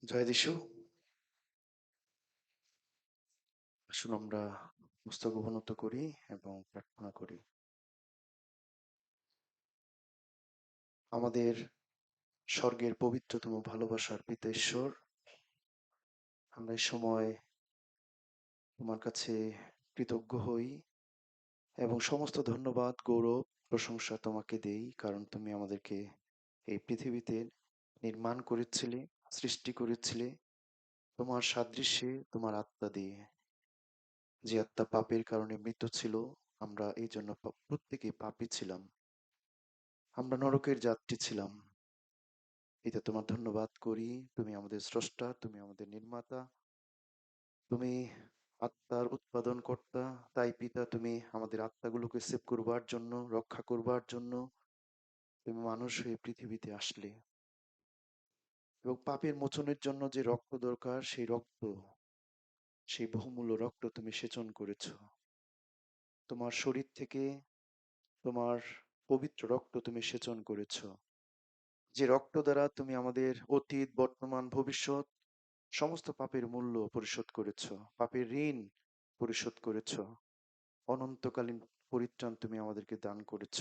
জয় যিশু। আসুন আমরা মস্তক অবনত করি এবং প্রার্থনা করি। আমাদের স্বর্গের পবিত্রতম ভালোবাসার পিতা ঈশ্বর, আমরা এই সময় তোমার কাছে কৃতজ্ঞ হই এবং সমস্ত ধন্যবাদ, গৌরব, প্রশংসা তোমাকে দেই, কারণ তুমি আমাদেরকে এই পৃথিবীতে নির্মাণ করেছিলে, সৃষ্টি করেছিলে তোমার সাদৃশ্যে, তোমার আত্মা দিয়ে। যে আত্মা পাপের কারণে মৃত ছিল, আমরা এই জন্য প্রত্যেকেই পাপী ছিলাম, আমরা নরকের যাত্রী ছিলাম। পিতা, তোমার ধন্যবাদ করি। তুমি আমাদের স্রষ্টা, তুমি আমাদের নির্মাতা, তুমি আত্মার উৎপাদন কর্তা। তাই পিতা, তুমি আমাদের আত্মাগুলোকে সেভ করবার জন্য, রক্ষা করবার জন্য তুমি মানুষ হয়ে পৃথিবীতে আসলে এবং পাপের মোচনের জন্য যে রক্ত দরকার, সেই রক্ত, সেই বহুমূল্য রক্ত তুমি সেচন করেছ। তোমার শরীর থেকে তোমার পবিত্র রক্ত তুমি সেচন করেছ, যে রক্ত দ্বারা তুমি আমাদের অতীত, বর্তমান, ভবিষ্যৎ সমস্ত পাপের মূল্য পরিশোধ করেছ, পাপের ঋণ পরিশোধ করেছ। অনন্তকালীন পরিত্রাণ তুমি আমাদেরকে দান করেছ,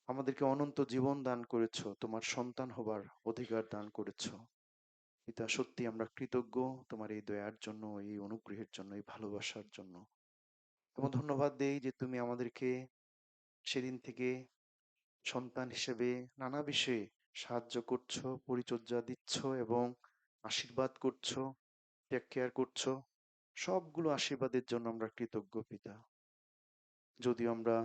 আমাদেরকে অনন্ত জীবন দান করেছ, তোমার সন্তান হবার অধিকার দান করেছ। পিতা, সত্যি আমরা কৃতজ্ঞ তোমার এই দয়ার জন্য, এই অনুগ্রহের জন্য, এই ভালোবাসার জন্য। এবং ধন্যবাদ দেই যে তুমি আমাদেরকে সেদিন থেকে সন্তান হিসেবে নানা বিষয়ে সাহায্য করছো, পরিচর্যা দিচ্ছ এবং আশীর্বাদ করছো, টেক কেয়ার করছো। সবগুলো আশীর্বাদের জন্য আমরা কৃতজ্ঞ পিতা। যদিও আমরা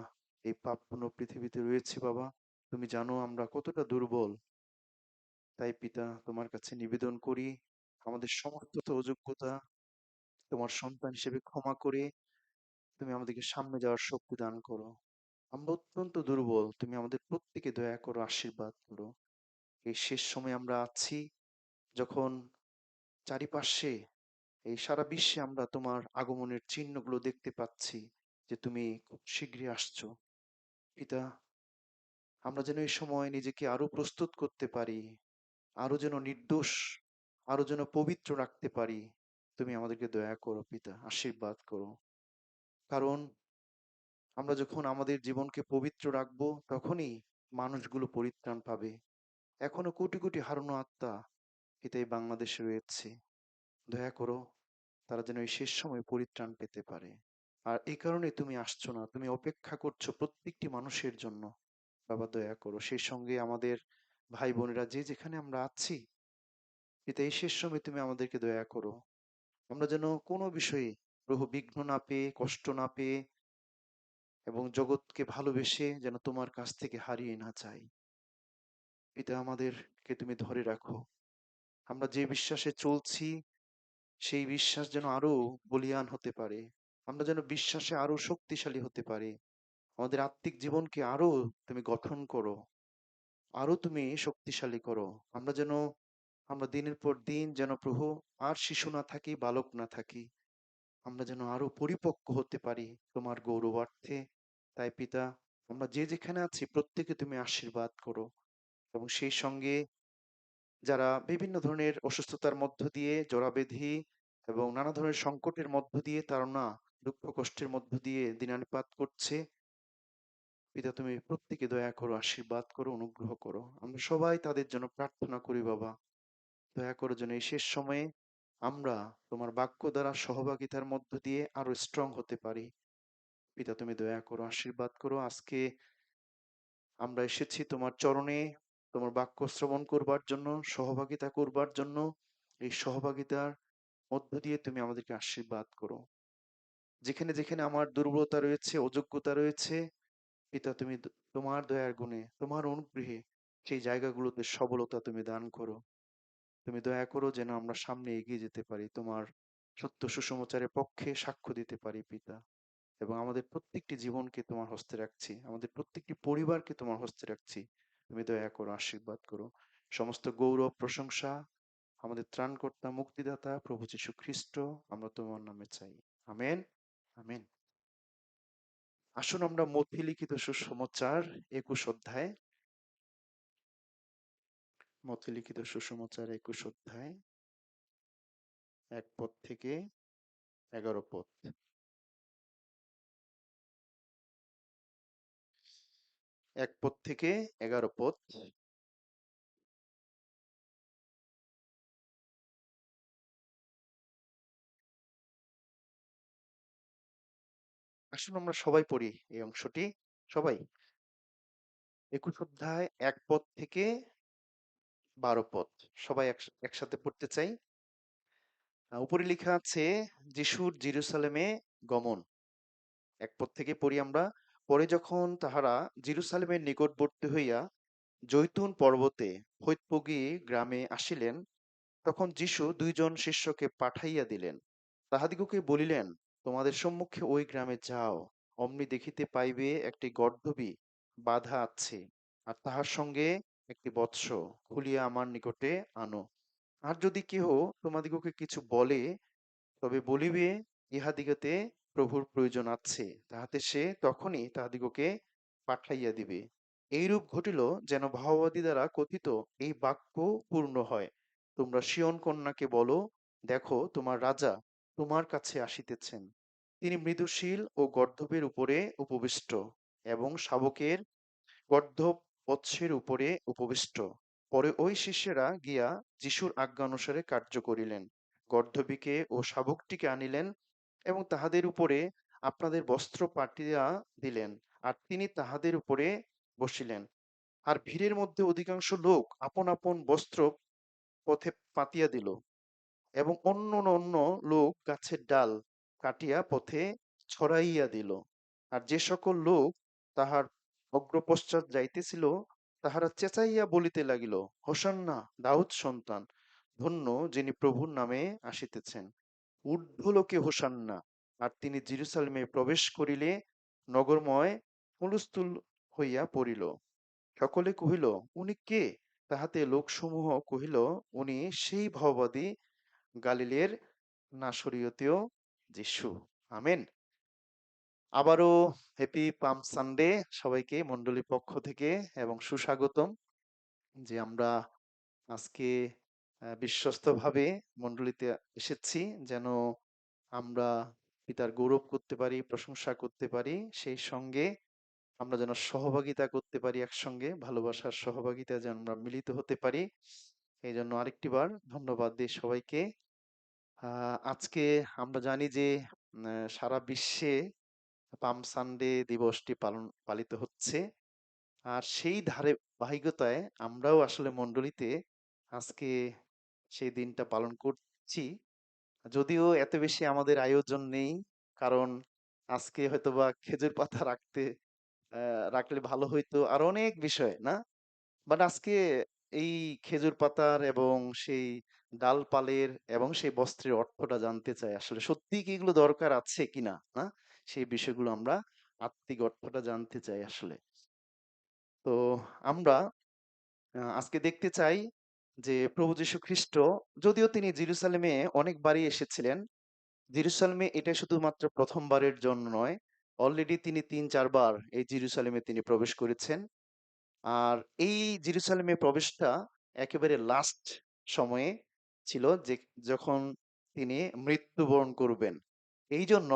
এই পাপপূর্ণ পৃথিবীতে রয়েছি বাবা, তুমি জানো আমরা কতটা দুর্বল। তাই পিতা, তোমার কাছে নিবেদন করি আমাদের সমস্ত অযোগ্যতা তোমার সন্তান হিসেবে ক্ষমা করে তুমি আমাদেরকে সামনে যাওয়ার শক্তি দান করো। আমরা অত্যন্ত দুর্বল, তুমি আমাদের প্রত্যেকে দয়া করো, আশীর্বাদ করো। এই শেষ সময় আমরা আছি, যখন চারিপাশে এই সারা বিশ্বে আমরা তোমার আগমনের চিহ্নগুলো দেখতে পাচ্ছি যে তুমি খুব শীঘ্রই আসছো। পিতা, আমরা যেন এই সময় নিজেকে আরো প্রস্তুত করতে পারি, আরো যেন নির্দোষ, আরো যেন পবিত্র রাখতে পারি। তুমি আমাদেরকে দয়া করো পিতা, আশীর্বাদ করো। কারণ আমরা যখন আমাদের জীবনকে পবিত্র রাখবো, তখনই মানুষগুলো পরিত্রাণ পাবে। এখনো কোটি কোটি হারানো আত্মা পিতা এই বাংলাদেশে রয়েছে। দয়া করো, তারা যেন এই শেষ সময় পরিত্রাণ পেতে পারে। আর এই কারণে তুমি আসছো না, তুমি অপেক্ষা করছো প্রত্যেকটি মানুষের জন্য। বাবা, দয়া করো সেই সঙ্গে আমাদের ভাই বোনেরা যে যেখানে আমরা আছি, পিতা এই শেষ সময় তুমি আমাদেরকে দয়া করো। আমরা যেন কোনো বিষয়ে প্রভু বিঘ্ন না পেয়ে, কষ্ট না পেয়ে এবং জগৎকে ভালোবেসে যেন তোমার কাছ থেকে হারিয়ে না যাই। পিতা, আমাদেরকে তুমি ধরে রাখো। আমরা যে বিশ্বাসে চলছি, সেই বিশ্বাস যেন আরো বলীয়ান হতে পারে। আমরা যেন বিশ্বাসে আরো শক্তিশালী হতে পারি। আমাদের আত্মিক জীবনকে আরো তুমি গঠন করো, আরো তুমি শক্তিশালী করো। আমরা যেন, আমরা দিনের পর দিন যেন প্রভু আর শিশু না থাকি, বালক না থাকি। আমরা যেন আরো পরিপক্ক হতে পারি তোমার গৌরবার্থে। তাই পিতা, আমরা যে যেখানে আছি প্রত্যেকে তুমি আশীর্বাদ করো। এবং সেই সঙ্গে যারা বিভিন্ন ধরনের অসুস্থতার মধ্য দিয়ে, জরাবেধি এবং নানা ধরনের সংকটের মধ্য দিয়ে, তারা না দুঃখ কষ্টের মধ্য দিয়ে দিনানুপাত করছে, পিতা তুমি প্রত্যেকে দয়া করো, আশীর্বাদ করো, অনুগ্রহ করো। আমরা সবাই তাদের জন্য প্রার্থনা করি বাবা। দয়া করো যেন এই শেষ সময়ে আমরা তোমার বাক্য দ্বারা সহভাগিতার মধ্য দিয়ে আরো স্ট্রং হতে পারি। পিতা তুমি দয়া করো, আশীর্বাদ করো। আজকে আমরা এসেছি তোমার চরণে, তোমার বাক্য শ্রবণ করবার জন্য, সহভাগিতা করবার জন্য। এই সহভাগিতার মধ্য দিয়ে তুমি আমাদেরকে আশীর্বাদ করো। যেখানে যেখানে আমার দুর্বলতা রয়েছে, অযোগ্যতা রয়েছে, পিতা তুমি তোমার দয়ার গুণে, তোমার অনুগ্রহে সেই জায়গাগুলোতে সবলতা তুমি দান করো। তুমি দয়া করো যেন আমরা সামনে এগিয়ে যেতে পারি, তোমার সত্য সুসমাচারের পক্ষে সাক্ষ্য দিতে পারি পিতা। এবং আমাদের প্রত্যেকটি জীবনকে তোমার হস্তে রাখছি, আমাদের প্রত্যেকটি পরিবারকে তোমার হস্তে রাখছি। তুমি দয়া করো, আশীর্বাদ করো। সমস্ত গৌরব প্রশংসা আমাদের ত্রাণকর্তা, মুক্তিদাতা প্রভু যীশু খ্রিস্ট আমরা তোমার নামে চাই। Amen, amen. আসুন আমরা মথি লিখিত সুসমাচার 21 অধ্যায়, মথি লিখিত সুসমাচার 21 অধ্যায় এক পদ থেকে 11 পদ। এক পদ থেকে 11 পদ। আসুন আমরা সবাই পড়ি এই অংশটি। সবাই 21 অধ্যায় 1 পদ থেকে 12 পদ। সবাই একসাথে পড়তে চাই। উপরে লেখা আছে যিশুর জেরুসালেমে গমন। 1 পদ থেকে পড়ি আমরা। পরে যখন তাহারা জেরুসালেমের নিকটবর্তী হইয়া জৈতুন পর্বতে হৈৎপগী গ্রামে আসিলেন, তখন যীশু 2 জন শিষ্যকে পাঠাইয়া দিলেন, তাহাদিগকে বলিলেন, তোমাদের সম্মুখে ওই গ্রামে যাও, অমনি দেখিতে পাইবে একটি গর্দভী বাধা আছে, আর তাহার সঙ্গে একটি বৎস, খুলিয়া আমার নিকটে আনো। আর যদি কেহ তোমাদিগকে কিছু বলে, তবে বলিবে, ইহাদিগতে প্রভুর প্রয়োজন আছে, তাহাতে সে তখনই তাহাদিগকে পাঠাইয়া দিবে। এইরূপ ঘটিল যেন ভাববাদী দ্বারা কথিত এই বাক্য পূর্ণ হয়, তোমরা সিয়ন কন্যাকে বলো, দেখো তোমার রাজা তোমার কাছে আসিতেছেন, তিনি মৃদুশীল ও গর্দভের উপরে উপবিষ্ট এবং শাবকের গর্দভ বৎসের উপরে উপবিষ্ট। পরে ওই শিষ্যেরা গিয়া যিশুর আজ্ঞা অনুসারে কার্য করিলেন, গর্দভীকে ও শাবকটিকে আনিলেন এবং তাহাদের উপরে আপনাদের বস্ত্র পাতিয়া দিলেন, আর তিনি তাহাদের উপরে বসিলেন। আর ভিড়ের মধ্যে অধিকাংশ লোক আপন আপন বস্ত্র পথে পাতিয়া দিল, এবং অন্য অন্য লোক গাছের ডাল কাটিয়া পথে ছড়াইয়া দিল। আর যে সকল লোক তাহার অগ্রপশ্চাৎ যাইতেছিল, তাহারা চেঁচাইয়া বলিতে লাগিল, হোসান্না দাউদ সন্তান, ধন্য যিনি প্রভুর নামে আসিতেছেন, ঊর্ধ্বলোকে হোসান্না। আর তিনি জেরুসালেমে প্রবেশ করিলে নগরময় হুলস্থুল হইয়া পড়িল। সকলে কহিল, উনি কে? তাহাতে লোকসমূহ কহিল, উনি সেই ভববাদী গালিলের নাসরীয়তীয় যিশু। আমেন। আবারও হ্যাপি পাম সানডে সবাইকে মণ্ডলীর পক্ষ থেকে, এবং সুস্বাগতম যে আমরা আজকে বিশ্বস্তভাবে মণ্ডলীতে এসেছি, যেন আমরা পিতার গৌরব করতে পারি, প্রশংসা করতে পারি, সেই সঙ্গে আমরা যেন সহভাগিতা করতে পারি, একসঙ্গে ভালোবাসার সহভাগিতা যেন আমরা মিলিত হতে পারি। এই জন্য আরেকটি বার ধন্যবাদ দিই সবাইকে। আজকে আমরা জানি যে সারা বিশ্বে পাম সানডে দিবসটি পালিত হচ্ছে। আর সেই ধারাবাহিকতায় আমরাও আসলে মণ্ডলীতে আজকে সেই দিনটা পালন করছি। যদিও এত বেশি আমাদের আয়োজন নেই, কারণ আজকে হয়তোবা খেজুর পাতা রাখলে ভালো হইতো, আর অনেক বিষয় না, বাট আজকে এই খেজুর পাতার এবং সেই ডালপালের এবং সেই বস্ত্রের অর্থটা জানতে চাই, আসলে সত্যি কি এগুলো দরকার আছে কিনা, না সেই বিষয়গুলো আমরা আত্মিক অর্থটা জানতে চাই আসলে। তো আমরা আজকে দেখতে চাই যে প্রভু যীশু খ্রিস্ট, যদিও তিনি জেরুসালেমে অনেকবারই এসেছিলেন, জেরুসালেমে এটা শুধুমাত্র প্রথমবারের জন্য নয়, অলরেডি তিনি 3-4 বার এই জেরুসালেমে তিনি প্রবেশ করেছেন। আর এই জেরুসালেমে প্রবেশটা একেবারে লাস্ট সময়ে ছিল, যে যখন তিনি মৃত্যুবরণ করবেন। এই জন্য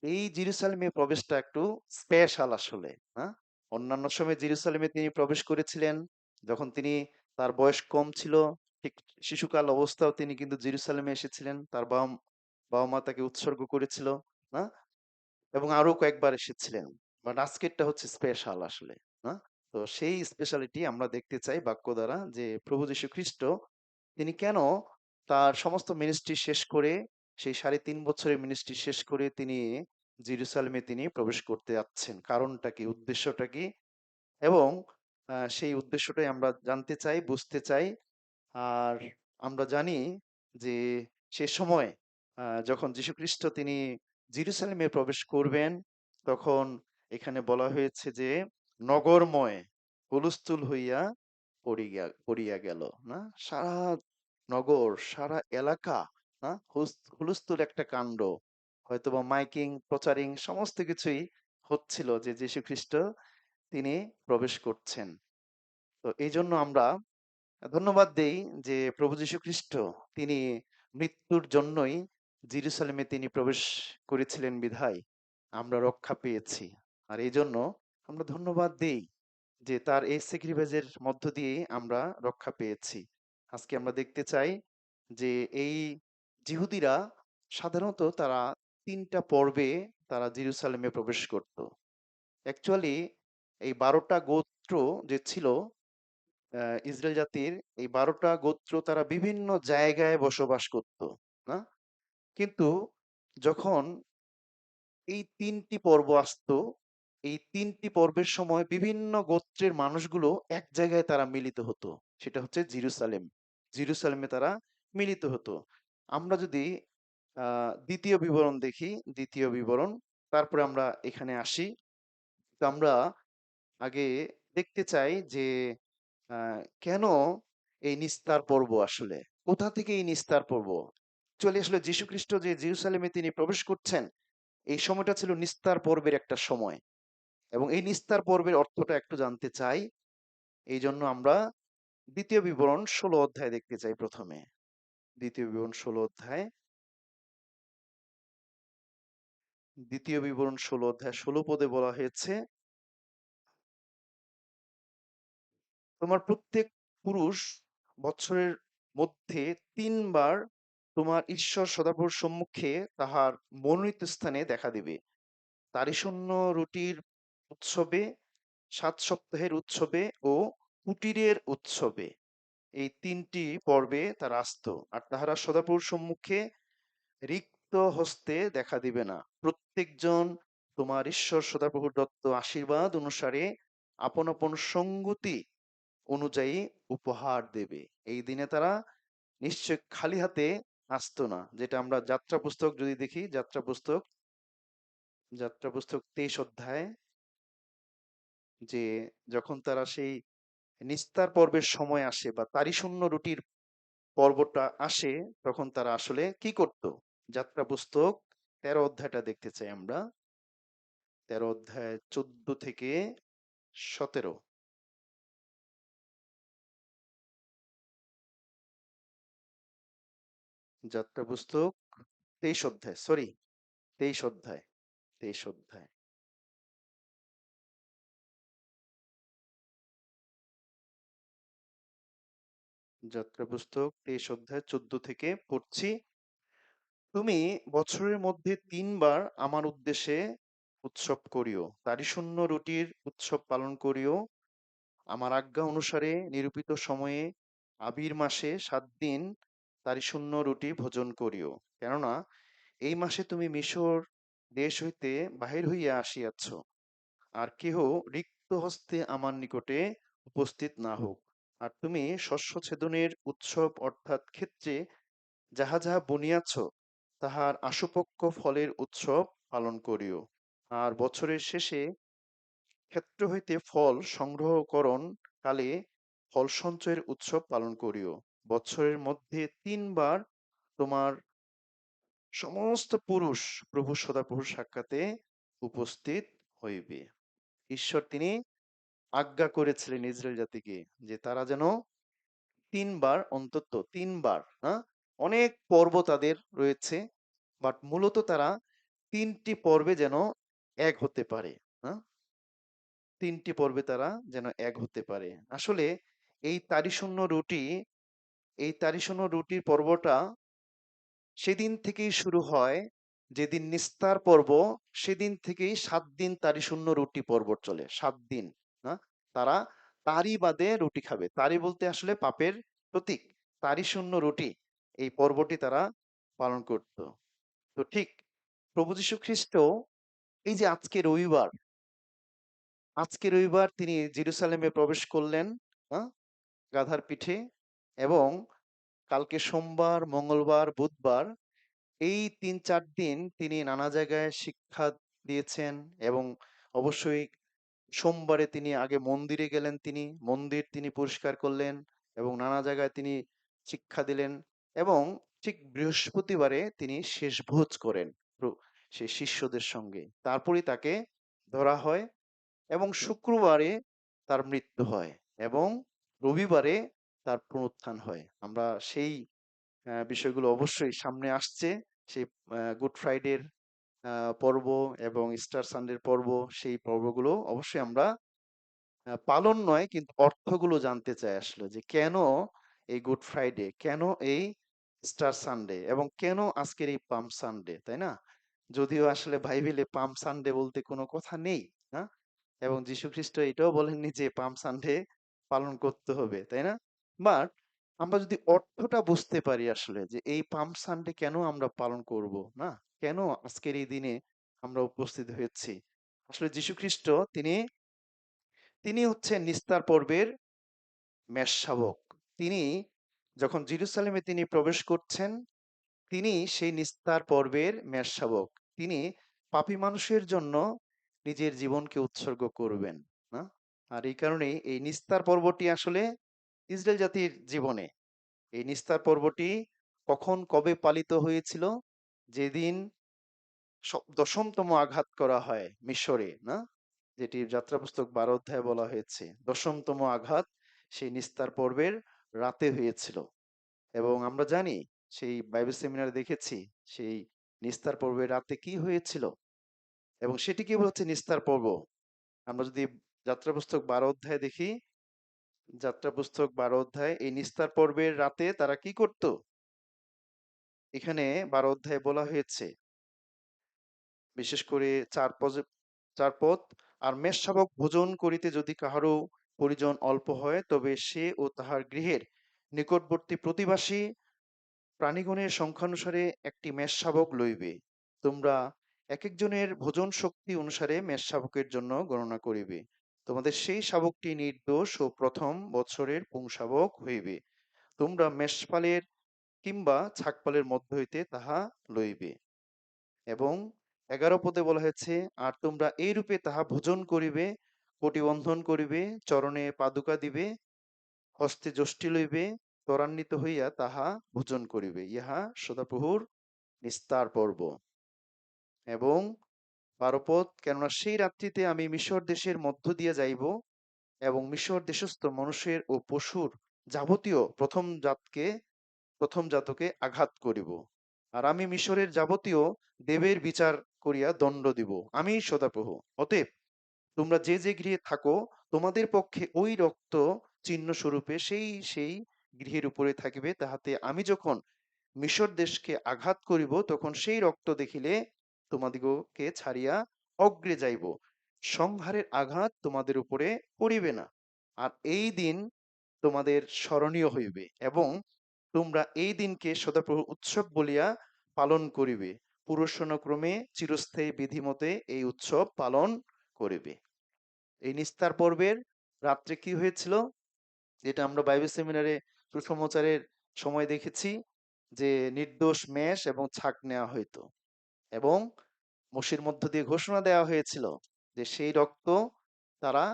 এই জেরুসালেমে প্রবেশটা একটু স্পেশাল আসলে। হ্যাঁ, অন্যান্য সময় জেরুসালেমে তিনি প্রবেশ করেছিলেন যখন তার বয়স কম ছিল, ঠিক শিশুকাল অবস্থাও তিনি কিন্তু জেরুসালেমে এসেছিলেন, তার বাবা বাবা মা তাকে উৎসর্গ করেছিল, না, এবং আরো কয়েকবার এসেছিলেন। বাট আজকেরটা হচ্ছে স্পেশাল আসলে, না। তো সেই স্পেশালিটি আমরা দেখতে চাই বাক্য দ্বারা, যে প্রভু যীশু খ্রিস্ট তিনি কেন তার সমস্ত মিনিস্ট্রি শেষ করে, সেই 3.5 বছরের মিনিস্ট্রি শেষ করে তিনি জেরুসালেমে তিনি প্রবেশ করতে যাচ্ছেন, কারণটা কি, উদ্দেশ্যটা কি, এবং সেই উদ্দেশ্যটাই আমরা জানতে চাই, বুঝতে চাই। আর আমরা জানি যে সে সময় যখন যীশুখ্রিস্ট তিনি জেরুসালেমে প্রবেশ করবেন, তখন এখানে বলা হয়েছে যে নগরময় হুলস্থুল হইয়া পড়িয়া গেল, না, সারা নগর, সারা এলাকা, না, হুলস্থুল একটা কাণ্ড, হয়তোবা মাইকিং, প্রচারিং সমস্ত কিছুই হচ্ছিল যে যীশুখ্রিস্ট তিনি প্রবেশ করছেন। তো এই জন্য আমরা ধন্যবাদ দেই যে প্রভু যীশু খ্রিস্ট তিনি মৃত্যুর জন্যই জেরুসালেমে তিনি প্রবেশ করেছিলেন বিধায় আমরা রক্ষা পেয়েছি। আর এই জন্য আমরা ধন্যবাদ দেই যে তার এই স্যাক্রিফাইসের মধ্য দিয়ে আমরা রক্ষা পেয়েছি। আজকে আমরা দেখতে চাই যে এই যিহুদিরা সাধারণত তারা ৩টা পর্বে তারা জেরুসালেমে প্রবেশ করত। অ্যাকচুয়ালি এই ১২টা গোত্র যে ছিল ইসরায়েল জাতির, এই ১২টা গোত্র তারা বিভিন্ন জায়গায় বসবাস করত, না? কিন্তু যখন এই ৩টি পর্ব আসতো, এই ৩টি পর্বের সময় বিভিন্ন গোত্রের মানুষগুলো এক জায়গায় তারা মিলিত হতো। সেটা হচ্ছে জেরুসালেম। জেরুসালেমে তারা মিলিত হতো। আমরা যদি ২য় বিবরণ দেখি, ২য় বিবরণ, তারপরে আমরা এখানে আসি। তো আমরা আগে দেখতে চাই যে কেন এই নিস্তার পর্ব আসলে? কোথা থেকে এই নিস্তার পর্ব? অ্যাকচুয়ালি আসলে যীশুখ্রিস্ট যে জেরুসালেমে তিনি প্রবেশ করছেন, এই সময়টা ছিল নিস্তার পর্বের একটা সময়। এবং এই নিস্তার পর্বের অর্থটা একটু জানতে চাই। এই জন্য আমরা ২য় বিবরণ ১৬ অধ্যায় দেখতে চাই প্রথমে। ২য় বিবরণ ১৬ অধ্যায়। ২য় বিবরণ ১৬ অধ্যায় ১৬ পদে বলা হয়েছে, তোমার প্রত্যেক পুরুষ বৎসরের মধ্যে ৩ বার তোমার ঈশ্বর সদাপ্রভুর সম্মুখে তাহার মনোনীত স্থানে দেখা দিবে। তারিশূন্য রুটির উৎসবে, ৭ সপ্তাহের উৎসবে ও কুটিরের উৎসবে, এই ৩টি পর্বে তারা আসত। আর তাহারা সদাপ্রভুর সম্মুখে রিক্ত হস্তে দেখা দিবে না। প্রত্যেকজন তোমার ঈশ্বর সদাপ্রভুর দত্ত আশীর্বাদ অনুসারে আপন আপন সঙ্গতি অনুযায়ী উপহার দেবে। এই দিনে তারা নিশ্চয় খালি হাতে আসতো না। যেটা আমরা যাত্রা পুস্তক যদি দেখি, যাত্রা পুস্তক ২৩ অধ্যায়, যে যখন তারা সেই নিস্তার পর্বের সময় আসে বা তারিশূন্য রুটির পর্বটা আসে, তখন তারা আসলে কি করত? যাত্রা পুস্তক ১৩ অধ্যায়টা দেখতে চাই আমরা। ১৩ অধ্যায় ১৪ থেকে ১৭। যাত্রা পুস্তক ২৩ অধ্যায়, সরি, ২৩ অধ্যায়, ২৩ অধ্যায়। যাত্রা পুস্তক ২৩ অধ্যায় ১৪ থেকে পড়ছি। তুমি বছরের মধ্যে ৩ বার আমার উদ্দেশ্যে উৎসব করিও। তারিশূন্য রুটির উৎসব পালন করিও। আমার আজ্ঞা অনুসারে নিরূপিত সময়ে আবির মাসে ৭ দিন তারিশূন্য রুটি ভোজন করিও। কেননা এই মাসে তুমি মিশর দেশ হইতে বাহির হইয়া আসিয়াছ। আর কেহ রিক্ত হস্তে আমার নিকটে উপস্থিত না হোক। আর তুমি শস্য ছেদনের উৎসব অর্থাৎ ক্ষেত্রে যাহা যাহা বুনিয়াছ তাহার আশুপক্ষ ফলের উৎসব পালন করিও। আর বছরের শেষে ক্ষেত্র হইতে ফল সংগ্রহকরণ কালে ফল সঞ্চয়ের উৎসব পালন করিও। বৎসরের মধ্যে ৩ বার তোমার সমস্ত পুরুষ প্রভু সদাপ্রভুর সাক্ষাতে উপস্থিত হইবে। ঈশ্বর তিনি আজ্ঞা করেছিলেন ইসরায়েল জাতিকে যে তারা যেন ৩ বার, অন্তত ৩ বার, হ্যাঁ? অনেক পর্ব তাদের রয়েছে, বাট মূলত তারা ৩টি পর্বে যেন এক হতে পারে, হ্যাঁ? ৩টি পর্বে তারা যেন এক হতে পারে। আসলে এই তারিশূন্য রুটি, এই তারিশূন্য রুটির পর্বটা সেদিন থেকেই শুরু হয়, যেদিন নিস্তার পর্ব, সেদিন থেকেই ৭ দিন তারিশূন্য রুটি পর্ব চলে। ৭ দিন, না? তারা তারই বাদে রুটি খাবে। তারই বলতে আসলে পাপের প্রতীক। তারিশূন্য রুটি, এই পর্বটি তারা পালন করত। তো ঠিক প্রভু যীশু খ্রিস্ট এই যে আজকে রবিবার তিনি জেরুসালেমে প্রবেশ করলেন, হ্যাঁ? গাধার পিঠে। এবং কালকে সোমবার, মঙ্গলবার, বুধবার, এই ৩-৪ দিন তিনি নানা জায়গায় শিক্ষা দিয়েছেন। এবং অবশ্যই সোমবারে তিনি আগে মন্দিরে গেলেন, তিনি মন্দির তিনি পরিষ্কার করলেন এবং নানা জায়গায় তিনি শিক্ষা দিলেন। এবং ঠিক বৃহস্পতিবারে তিনি শেষ ভোজ করেন সেই শিষ্যদের সঙ্গে। তারপরেই তাকে ধরা হয় এবং শুক্রবারে তার মৃত্যু হয় এবং রবিবারে তার পুনরুত্থান হয়। আমরা সেই বিষয়গুলো অবশ্যই সামনে আসছে। সেই গুড ফ্রাইডের পর্ব এবং ইস্টার সানডের পর্ব, সেই পর্বগুলো অবশ্যই আমরা পালন নয় কিন্তু অর্থগুলো জানতে চাই আসলে, যে কেন এই গুড ফ্রাইডে, কেন এই স্টার সানডে এবং কেন আজকের এই পাম সানডে, তাই না? যদিও আসলে বাইবেলে পাম সানডে বলতে কোনো কথা নেই, না? এবং যীশু খ্রিস্ট এটাও বলেননি যে পাম সানডে পালন করতে হবে, তাই না? বাট আমরা যদি অর্থটা বুঝতে পারি আসলে, যে এই পাম সানডে কেন আমরা পালন করব, না? কেন আজকের এই দিনে আমরা উপস্থিত হয়েছি? আসলে যীশু খ্রিস্ট তিনি তিনি হচ্ছেন নিস্তার পর্বের মেষশাবক। তিনি যখন জেরুসালেমে তিনি প্রবেশ করছেন, তিনি সেই নিস্তার পর্বের মেষশাবক। তিনি পাপী মানুষের জন্য নিজের জীবনকে উৎসর্গ করবেন, না? আর এই কারণেই এই নিস্তার পর্বটি আসলে ইসরায়েল জাতির জীবনে, এই নিস্তার পর্বটি কখন কবে পালিত হয়েছিল? যেদিন দশমতম আঘাত করা হয় মিশরে, না? যেটির যাত্রা পুস্তক 12 অধ্যায়ে বলা হয়েছে, দশমতম আঘাত সেই নিস্তার পর্বের রাতে হয়েছিল। এবং আমরা জানি, সেই বাইবেল সেমিনারে দেখেছি, সেই নিস্তার পর্বের রাতে কি হয়েছিল এবং সেটি কি হচ্ছে নিস্তার পর্ব। আমরা যদি যাত্রা পুস্তক 12 অধ্যায়ে দেখি, যাত্রা পুস্তক 12 অধ্যায়, এই নিস্তার পর্বের রাতে তারা কি করত? এখানে 12 অধ্যায়ে বলা হয়েছে, বিশেষ করে চার পদ, আর মেষশাবক ভোজন করিতে যদি কাহারও পরিজন অল্প হয়, তবে সে ও তাহার গৃহের নিকটবর্তী প্রতিবাসী প্রাণীগণের সংখ্যানুসারে একটি মেষশাবক লইবে। তোমরা এক একজনের ভোজন শক্তি অনুসারে মেষশাবকের জন্য গণনা করিবে। তোমাদের সেই শাবকটি নির্দোষ ও প্রথম বৎসরের পুংশাবক হইবে। তোমরা মেষপালের কিংবা ছাগপালের মধ্য হইতে তাহা লইবে। এবং 11 পদে বলা হয়েছে, আর তোমরা এইরূপে তাহা ভোজন করিবে, কটিবন্ধন করিবে, চরণে পাদুকা দিবে, হস্তে যষ্টি লইবে, ত্বরান্বিত হইয়া তাহা ভোজন করিবে। ইহা সদাপ্রভুর নিস্তার পর্ব। এবং 12 পদ, কেননা সেই রাত্রিতে আমি মিশর দেশের মধ্য দিয়া যাইব এবং মিশর দেশস্থ মানুষের ও পশুর যাবতীয় প্রথম জাতকে আঘাত করিব। আর আমি মিশরের যাবতীয় দেবের বিচার করিয়া দণ্ড দিব, আমি সদাপ্রভু। অতএব তোমরা যে যে গৃহে থাকো, তোমাদের পক্ষে ওই রক্ত চিহ্ন স্বরূপে সেই গৃহের উপরে থাকিবে, তাহাতে আমি যখন মিশর দেশকে আঘাত করিব, তখন সেই রক্ত দেখিলে তোমাদিগকে ছাড়িয়া অগ্রে যাইব, সংহারের আঘাত তোমাদের উপরে পড়িবে না। আর এই দিন তোমাদের স্মরণীয় হইবে এবং তোমরা এই দিনকে সদাপ্রভু উৎসব বলিয়া পালন করিবে। পুরুষানুক্রমে চিরস্থায়ী বিধিমতে এই উৎসব পালন করিবে। এই নিস্তার পর্বের রাত্রে কি হয়েছিল, যেটা আমরা বাইবেল সেমিনারে সুসমাচারের সময় দেখেছি, যে নির্দোষ মেষ এবং ছাগ নেওয়া হইতো এবং মসির মধ্য দিয়ে ঘোষণা দেওয়া হয়েছিল যে সেই রক্ত তারা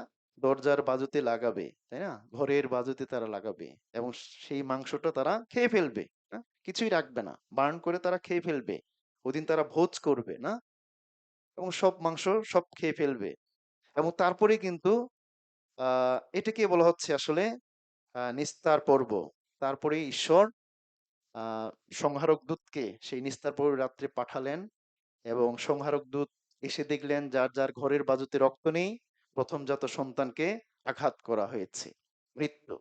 দরজার বাজুতে লাগাবে, তাই না? ঘরের বাজুতে তারা লাগাবে এবং সেই মাংসটা তারা খেয়ে ফেলবে, না? কিছুই রাখবে না, বার্ন করে তারা খেয়ে ফেলবে। ওদিন তারা ভোজ করবে, না? এবং সব মাংস সব খেয়ে ফেলবে। এবং তারপরে কিন্তু এটাকে বলা হচ্ছে আসলে নিস্তার পর্ব। তারপরে ঈশ্বর আহ সংহারক দূতকে সেই নিস্তার পর্ব রাত্রে পাঠালেন এবং সংহারক দূত এসে দেখলেন যার যার ঘরের বাজুতে রক্ত নেই, প্রথমজাত সন্তানকে আঘাত করা হয়েছে, মৃত্যু।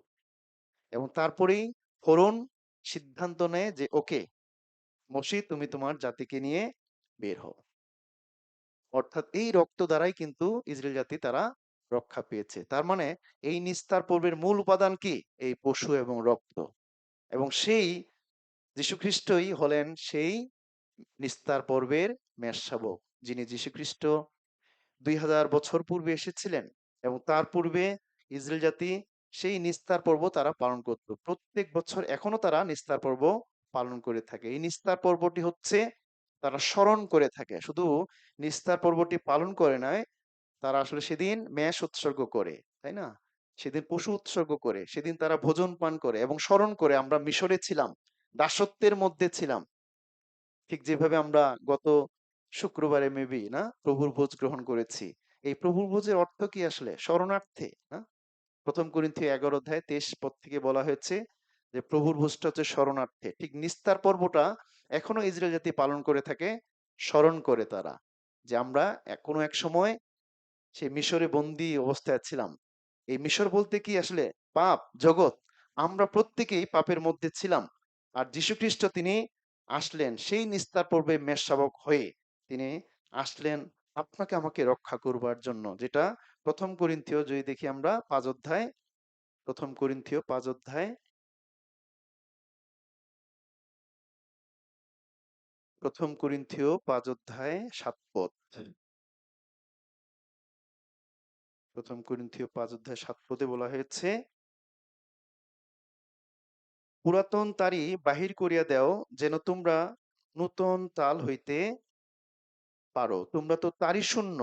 এবং তারপরেই ফোরন সিদ্ধান্ত নেয় যে ওকে, মসি তুমি তোমার জাতিকে নিয়ে বের হও। অর্থাৎ এই রক্ত দ্বারাই কিন্তু ইসরায়েল জাতি তারা রক্ষা পেয়েছে। তার মানে এই নিস্তার পর্বের মূল উপাদান কি? এই পশু এবং রক্ত। এবং সেই যীশুখ্রিস্টই হলেন সেই নিস্তার পর্বের মেষশাবক, যিনি যীশুখ্রিস্ট 2000 বছর পূর্বে এসেছিলেন এবং তার পূর্বে ইসরায়েল জাতি সেই নিস্তার পর্ব তারা পালন করত। প্রত্যেক বছর এখনো তারা নিস্তার পর্ব পালন করে থাকে। এই নিস্তার পর্বটি হচ্ছে তারা স্মরণ করে থাকে, শুধু নিস্তার পর্বটি পালন করে নয়, তারা আসলে সেদিন মেষ উৎসর্গ করে, তাই না? সেদিন পশু উৎসর্গ করে, সেদিন তারা ভোজন পান করে এবং স্মরণ করে আমরা মিশরে ছিলাম, দাসত্বের মধ্যে ছিলাম। ঠিক যেভাবে আমরা গত শুক্রবারে মেবি না প্রভুর ভোজ গ্রহণ করেছি। এই প্রভুর ভোজের অর্থ কি আসলে? শরণার্থে, না? প্রথম করিন্থীয় 11 অধ্যায় 23 পদ থেকে বলা হয়েছে যে প্রভুর ভোজটা হচ্ছে শরণার্থে। ঠিক নিস্তার পর্বটা এখনো ইসরায়েল জাতি পালন করে থাকে, স্মরণ করে তারা যে আমরা কোনো এক সময় সেই মিশরে বন্দি অবস্থায় ছিলাম। এই মিশর বলতে কি আসলে পাপ জগৎ, আমরা প্রত্যেকেই পাপের মধ্যে ছিলাম। আর যীশু খ্রিস্ট তিনি আসলেন সেই নিস্তার পর্বে মেষশাবক হয়ে, তিনি আসলেন আপনাকে আমাকে রক্ষা করবার জন্য। যেটা প্রথম করিন্থীয় যদি দেখি আমরা 5 অধ্যায়, প্রথম করিন্থীয় 5 অধ্যায়, প্রথম করিন্থীয় 5 অধ্যায় 7 পদ। প্রথম করিন্থীয় 5 অধ্যায় 7 পদে বলা হয়েছে, পুরাতন তারি বাহির করিয়া দেও, যেন তোমরা নূতন তাল হইতে পারো। তোমরা তো তারই শূন্য,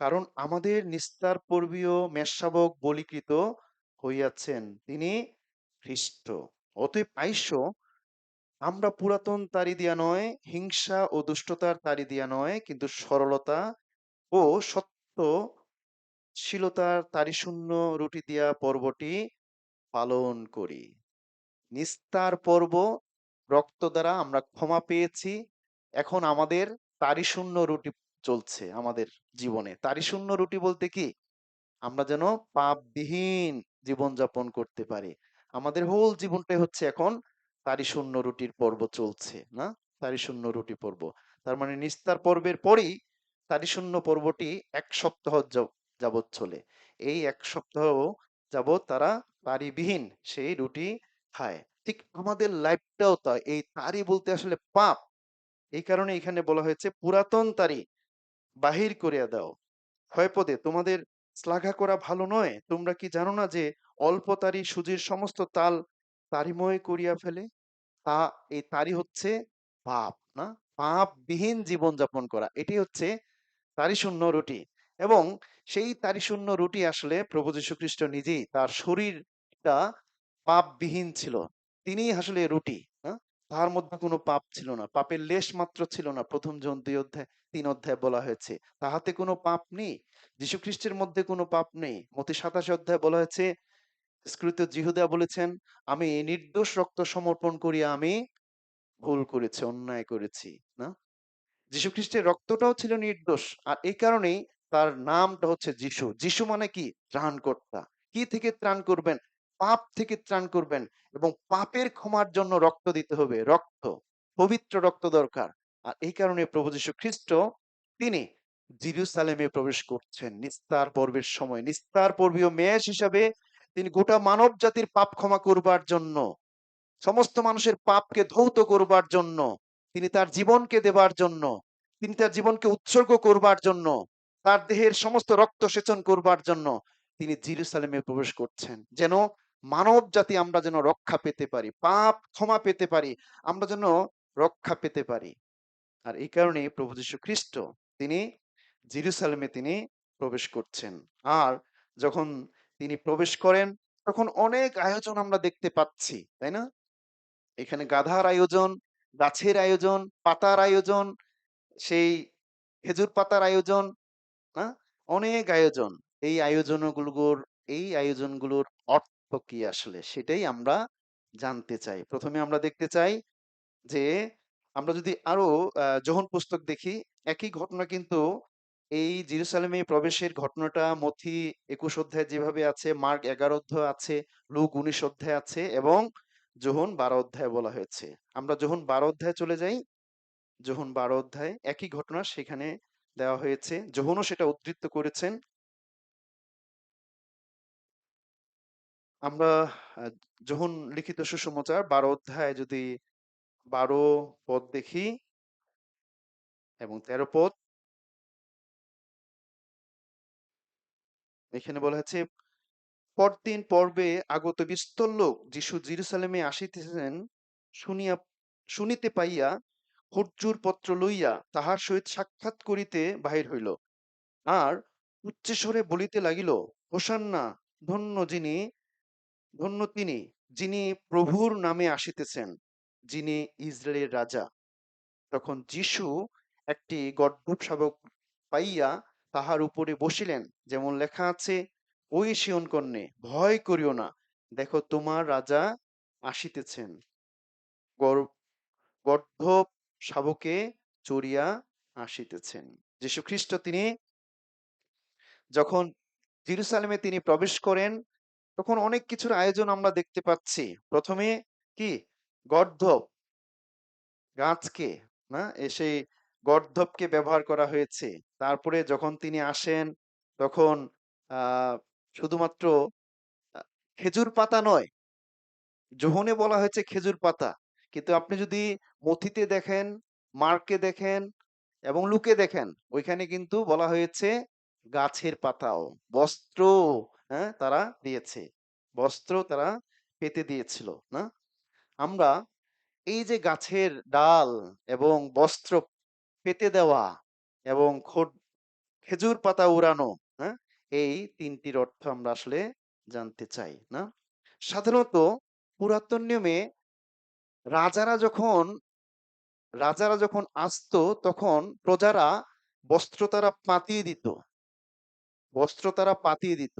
কারণ আমাদের নিস্তার পূর্বীয় মেষশাবক বলীকৃত হইয়াছেন, তিনি খ্রিস্ট। অতএব আইসো, আমরা পুরাতন তারি দিয়া নয়, হিংসা ও দুষ্টতার তারি দিয়া নয়, কিন্তু সরলতা ও সত্যশীলতার তারি শূন্য রুটি দিয়া পর্বটি পালন করি। নিস্তার পর্ব, রক্ত দ্বারা আমরা ক্ষমা পেয়েছি। এখন আমাদের তারি শূন্য রুটি চলছে আমাদের জীবনে। তারি শূন্য রুটি বলতে কি, আমরা যেন পাপবিহীন জীবনযাপন করতে পারি। আমাদের হোল জীবনটাই হচ্ছে এখন তারি শূন্য রুটির পর্ব চলছে না, তারি শূন্য রুটি পর্ব। তার মানে নিস্তার পর্বের পরেই তারি শূন্য পর্বটি 1 সপ্তাহ যাবৎ চলে। এই 1 সপ্তাহ যাবৎ তারা তারিবিহীন সেই রুটি খায়। ঠিক আমাদের লাইফটাও তাই, এই তারি বলতে আসলে পাপ। এই কারণে এখানে বলা হয়েছে পুরাতন তারি বাহির করিয়া দাও। 6 পদে, তোমাদের শ্লাঘা করা ভালো নয়, তোমরা কি জানো না যে অল্প তারি সুজির সমস্ত তাল তারিময় করিয়া ফেলে। তা এই তারি হচ্ছে পাপ না, পাপবিহীন জীবন যাপন করা, এটি হচ্ছে তারি শূন্য রুটি। এবং সেই তারি শূন্য রুটি আসলে প্রভু যীশু খ্রিস্ট নিজেই, তার শরীরটা পাপবিহীন ছিল। তিনি আসলে রুটি, হ্যাঁ? তার মধ্যে কোনো পাপ ছিল না, পাপের লেশ মাত্র ছিল না। প্রথম জন 2 অধ্যায় 3 অধ্যায় বলা হয়েছে তাহাতে কোনো পাপ নেই। যীশু খ্রিস্টের মধ্যে কোনো পাপ নেই। মতি 27 অধ্যায় বলা হয়েছে, স্কৃত জিহুদা বলেছেন, আমি নির্দোষ রক্ত সমর্পণ করিয়া আমি ভুল করেছি, অন্যায় করেছি না। যীশুখ্রিস্টের রক্তটাও ছিল নির্দোষ। আর এই কারণেই তার নামটা হচ্ছে যিশু। যিশু মানে কি, ত্রাণকর্তা। কি থেকে ত্রাণ করবেন? পাপ থেকে ত্রাণ করবেন। এবং পাপের ক্ষমার জন্য রক্ত দিতে হবে, রক্ত, পবিত্র রক্ত দরকার। আর এই কারণে প্রভু যীশু খ্রিস্ট তিনি জেরুসালেমে প্রবেশ করছেন নিস্তার পর্বের সময়। নিস্তার পর্বীয় মেষ হিসাবে তিনি গোটা মানব জাতির পাপ ক্ষমা করবার জন্য, সমস্ত মানুষের পাপকে ধৌত করবার জন্য, তিনি তার জীবনকে দেবার জন্য, তিনি তার জীবনকে উৎসর্গ করবার জন্য, তার দেহের সমস্ত রক্ত সেচন করবার জন্য তিনি জেরুসালেমে প্রবেশ করছেন, যেন মানব জাতি আমরা যেন রক্ষা পেতে পারি, পাপ ক্ষমা পেতে পারি, আমরা যেন রক্ষা পেতে পারি। আর এই কারণে প্রভু যীশু খ্রিস্ট তিনি জেরুসালেমে তিনি প্রবেশ করছেন। আর যখন তিনি প্রবেশ করেন, তখন অনেক আয়োজন আমরা দেখতে পাচ্ছি, তাই না? এখানে গাধার আয়োজন, গাছের আয়োজন, পাতার আয়োজন, সেই খেজুর পাতার আয়োজন, না? অনেক আয়োজন। এই আয়োজনগুলোর এই আয়োজনগুলোর অর্থ কি আসলে? সেটাই আমরা জানতে চাই। প্রথমে আমরা দেখতে চাই যে, আমরা যদি আরো যোহন পুস্তক দেখি, একই ঘটনা কিন্তু এই জেরুসালেমে প্রবেশের ঘটনাটা মথি 21 অধ্যায়ে যেভাবে আছে, মার্ক 11 অধ্যায়ে আছে, লুক 19 অধ্যায়ে আছে এবং যোহন 12 অধ্যায়ে বলা হয়েছে। আমরা যোহন 12 অধ্যায়ে চলে যাই। যোহন 12 অধ্যায় একই ঘটনা সেখানে দেওয়া হয়েছে। যোহনও সেটা উদ্ধৃত করেছেন। আমরা যোহন লিখিত সুসমাচার 12 অধ্যায় যদি 12 পদ দেখি এবং 13 পদ, এখানে বলা হয়েছে, পরদিন পর্বে আগত বিস্তর লোক যিশু জেরুসালেমে আসিতেছেন শুনিয়া শুনিতে পাইয়া খরচুর পত্র লইয়া তাহার সহিত সাক্ষাৎ করিতে বাহির হইল। আর উচ্চস্বরে বলিতে লাগিল, হোসান্না, ধন্য যিনি, ধন্য তিনি, যিনি প্রভুর নামে আসিতেছেন, যিনি ইসরায়েলের রাজা। তখন যিশু একটি গর্দভ শাবক পাইয়া তাহার উপরে বসিলেন, যেমন লেখা আছে, ওই সিয়ন কন্যে, ভয় করিও না, দেখো তোমার রাজা আসিতেছেন, গর্দভ শাবকে চড়িয়া আসিতেছেন। যীশু খ্রিস্ট তিনি যখন জেরুসালেমে তিনি প্রবেশ করেন, তখন অনেক কিছুর আয়োজন আমরা দেখতে পাচ্ছি। প্রথমে কি, গর্দভ গাছকে, না এসে গর্দভকে ব্যবহার করা হয়েছে। তারপরে যখন তিনি আসেন, তখন শুধুমাত্র আহ, খেজুর পাতা নয়, যোহনে বলা হয়েছে খেজুর পাতা, কিন্তু আপনি যদি মথিতে দেখেন, মার্কে দেখেন এবং লুকে দেখেন, ওইখানে কিন্তু বলা হয়েছে গাছের পাতাও, বস্ত্র, হ্যাঁ তারা দিয়েছে, বস্ত্র তারা পেতে দিয়েছিল। না, আমরা এই যে গাছের ডাল এবং বস্ত্র পেতে দেওয়া এবং খেজুর পাতা উড়ানো, হ্যাঁ, এই তিনটির অর্থ আমরা আসলে জানতে চাই। না, সাধারণত পুরাতন নিয়মে রাজারা যখন রাজারা যখন আসতো, তখন প্রজারা বস্ত্র তারা পাতিয়ে দিত, বস্ত্র তারা পাতিয়ে দিত,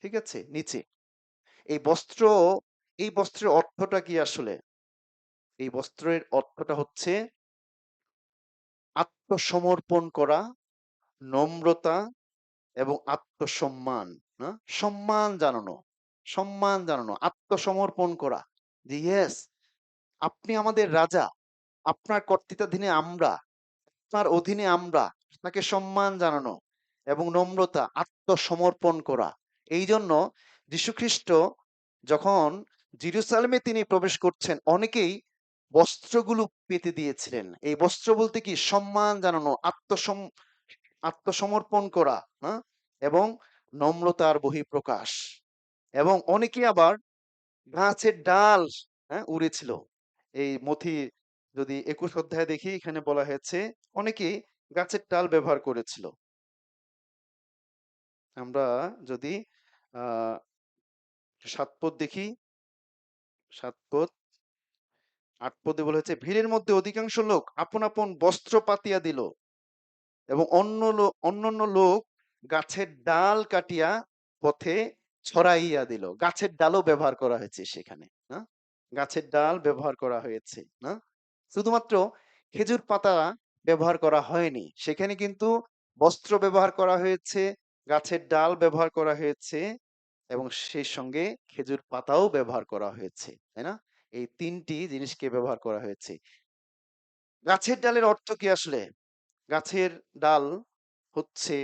ঠিক আছে, নিচে। এই বস্ত্র, এই বস্ত্রের অর্থটা কি আসলে? এই বস্ত্রের অর্থটা হচ্ছে আত্মসমর্পণ করা, নম্রতা এবং আত্মসম্মান। না, সম্মান জানানো, সম্মান জানানো, আত্মসমর্পণ করা, যে ইয়েস, আপনি আমাদের রাজা, আপনার কর্তৃত্বাধীনে আমরা, তার অধীনে আমরা, তাকে সম্মান জানানো এবং নম্রতা, আত্মসমর্পণ করা। এই জন্য যীশুখ্রিস্ট যখন জেরুসালেমে তিনি প্রবেশ করছেন, অনেকেই বস্ত্রগুলো পেতে দিয়েছিলেন। এই বস্ত্র বলতে কি, সম্মান জানানো, আত্মসমর্পণ করা, হ্যাঁ, এবং নম্রতার বহিঃপ্রকাশ। এবং অনেকে আবার গাছের ডাল, হ্যাঁ, উড়েছিল। এই মথি যদি 21 অধ্যায়ে দেখি, এখানে বলা হয়েছে অনেকেই গাছের ডাল ব্যবহার করেছিল। আমরা যদি আহ 7 পদ দেখি, 7 পদ 8 পদে বলা হয়েছে, ভিড়ের মধ্যে অধিকাংশ লোক আপন আপন বস্ত্র পাতিয়া দিল এবং অন্যান্য লোক গাছের ডাল কাটিয়া পথে ছড়াইয়া দিল। গাছের ডালও ব্যবহার করা হয়েছে সেখানে। না, গাছের ডাল ব্যবহার করা হয়েছে। না, শুধুমাত্র খেজুর পাতা ব্যবহার করা হয়নি সেখানে, কিন্তু বস্ত্র ব্যবহার করা হয়েছে, গাছের ডাল ব্যবহার করা হয়েছে এবং সেই সঙ্গে খেজুর পাতাও ব্যবহার করা হয়েছে, তাই না? এই তিনটি জিনিসকে ব্যবহার করা হয়েছে। গাছের ডালের অর্থ কি আসলে? গাছের ডাল হচ্ছে,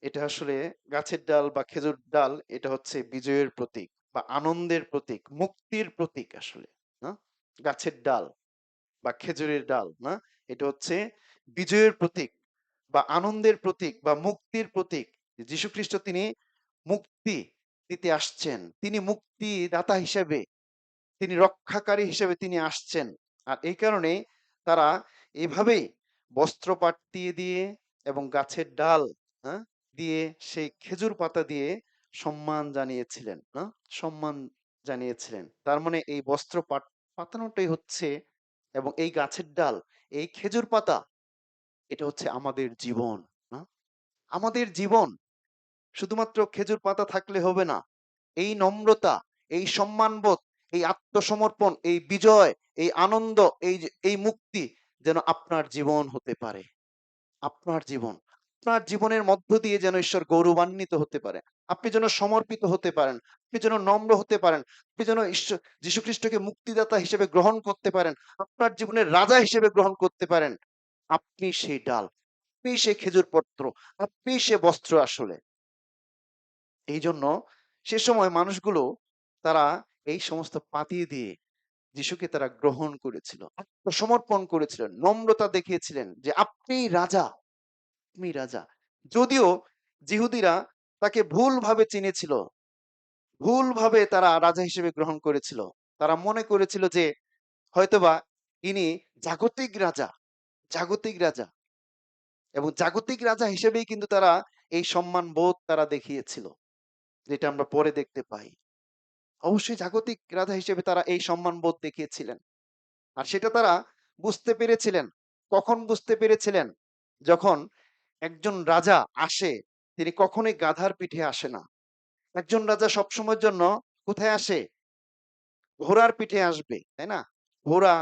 এটা আসলে গাছের ডাল বা খেজুর ডাল, এটা হচ্ছে বিজয়ের প্রতীক বা আনন্দের প্রতীক, মুক্তির প্রতীক আসলে। না, গাছের ডাল বা খেজুরের ডাল, না, এটা হচ্ছে বিজয়ের প্রতীক বা আনন্দের প্রতীক বা মুক্তির প্রতীক। যীশু খ্রিস্ট তিনি মুক্তি দিতে আসছেন, তিনি মুক্তিদাতা হিসেবে, তিনি রক্ষাকারী হিসেবে তিনি আসছেন। আর এই কারণে তারা এভাবেই বস্ত্র পাঠিয়ে দিয়ে এবং গাছের ডাল, হ্যাঁ, দিয়ে, সেই খেজুর পাতা দিয়ে সম্মান জানিয়েছিলেন। না, সম্মান জানিয়েছিলেন। তার মানে এই বস্ত্র পাতানোটাই হচ্ছে, এবং এই গাছের ডাল, এই খেজুর পাতা, এটা হচ্ছে আমাদের জীবন। না, আমাদের জীবন। শুধুমাত্র খেজুর পাতা থাকলে হবে না। এই নম্রতা, এই সম্মানবোধ, এই আত্মসমর্পণ, এই বিজয়, এই আনন্দ, এই মুক্তি যেন আপনার জীবন হতে পারে। আপনার জীবন, আপনার জীবনের মধ্য দিয়ে যেন ঈশ্বর গৌরবান্বিত হতে পারে। আপনি যেন সমর্পিত হতে পারেন, আপনি যেন নম্র হতে পারেন, আপনি যেন ঈশ্বর যীশু খ্রিস্টকে মুক্তিদাতা হিসেবে গ্রহণ করতে পারেন, আপনার জীবনের রাজা হিসেবে গ্রহণ করতে পারেন। আপনি সেই ডাল, আপনি সেই খেজুর পত্র, আপনি সে বস্ত্র আসলে। এই জন্য সে সময় মানুষগুলো, তারা এই সমস্ত পাতিয়ে দিয়ে যিশুকে তারা গ্রহণ করেছিল, আত্মসমর্পণ করেছিলেন, নম্রতা দেখিয়েছিলেন যে আপনি রাজা, আপনি রাজা। যদিও জিহুদিরা তাকে ভুলভাবে চিনেছিল, ভুলভাবে তারা রাজা হিসেবে গ্রহণ করেছিল। তারা মনে করেছিল যে হয়তোবা ইনি জাগতিক রাজা, জাগতিক রাজা, এবং জাগতিক রাজা হিসেবেই কিন্তু তারা এই সম্মান বোধ তারা দেখিয়েছিল, যেটা আমরা পরে দেখতে পাই। অবশ্যই জাগতিক রাজা হিসেবে তারা এই সম্মানবোধ দেখিয়েছিলেন। আর সেটা তারা বুঝতে পেরেছিলেন। কখন বুঝতে পেরেছিলেন? যখন একজন রাজা আসে, তিনি কখনোই গাধার পিঠে আসে না। একজন রাজা সবসময়ের জন্য কোথায় আসে? ঘোড়ার পিঠে আসবে, তাই না? ঘোড়া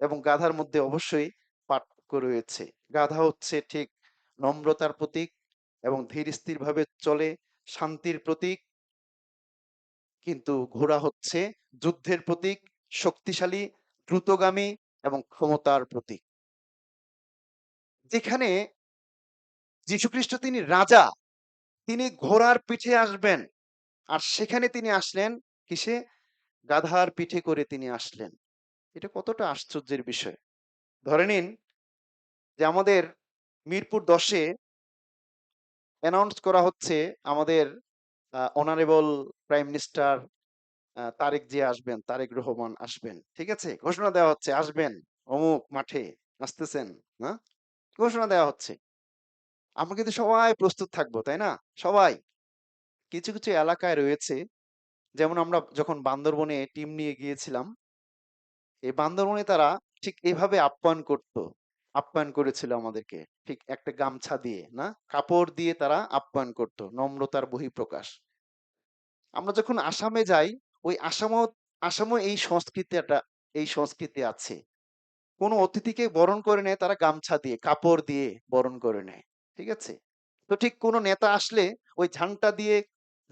এবং গাধার মধ্যে অবশ্যই পার্থক্য রয়েছে। গাধা হচ্ছে ঠিক নম্রতার প্রতীক এবং ধীর স্থিরভাবে চলে, শান্তির প্রতীক। কিন্তু ঘোড়া হচ্ছে যুদ্ধের প্রতীক, শক্তিশালী, দ্রুতগামী এবং ক্ষমতার প্রতীক। যেখানে যীশুখ্রিস্ট তিনি রাজা, তিনি ঘোড়ার পিঠে আসবেন। আর সেখানে তিনি আসলেন কিসে? গাধার পিঠে করে তিনি আসলেন। এটা কতটা আশ্চর্যের বিষয়। ধরে নিন যে আমাদের মিরপুর ১০ এ অ্যানাউন্স করা হচ্ছে আমাদের honourable prime minister Tarique Zia আসবেন, তারেক রহমান আসবেন। ঠিক আছে? ঘোষণা দেওয়া হচ্ছে আসবেন অমুক মাঠে আসতেছেন, না? ঘোষণা দেওয়া হচ্ছে। আমরা কিন্তু সবাই প্রস্তুত থাকবো, তাই না? সবাই। কিছু, কিছু এলাকায় রয়েছে যেমন আমরা যখন বান্দরবনে টিম নিয়ে গিয়েছিলাম, এই বান্দরবনে তারা ঠিক এভাবে আপ্যায়ন করেছিল আমাদেরকে। ঠিক একটা গামছা দিয়ে, না? কাপড় দিয়ে তারা আপ্যায়ন করত। নম্রতার বহিঃপ্রকাশ। আমরা যখন আসামে যাই, ওই আসামও এই সংস্কৃতি আছে। কোনো অতিথিকে বরণ করে নেয় তারা গামছা দিয়ে, কাপড় দিয়ে বরণ করে নেয়। ঠিক আছে? তো ঠিক কোনো নেতা আসলে ওই ঝান্ডা দিয়ে,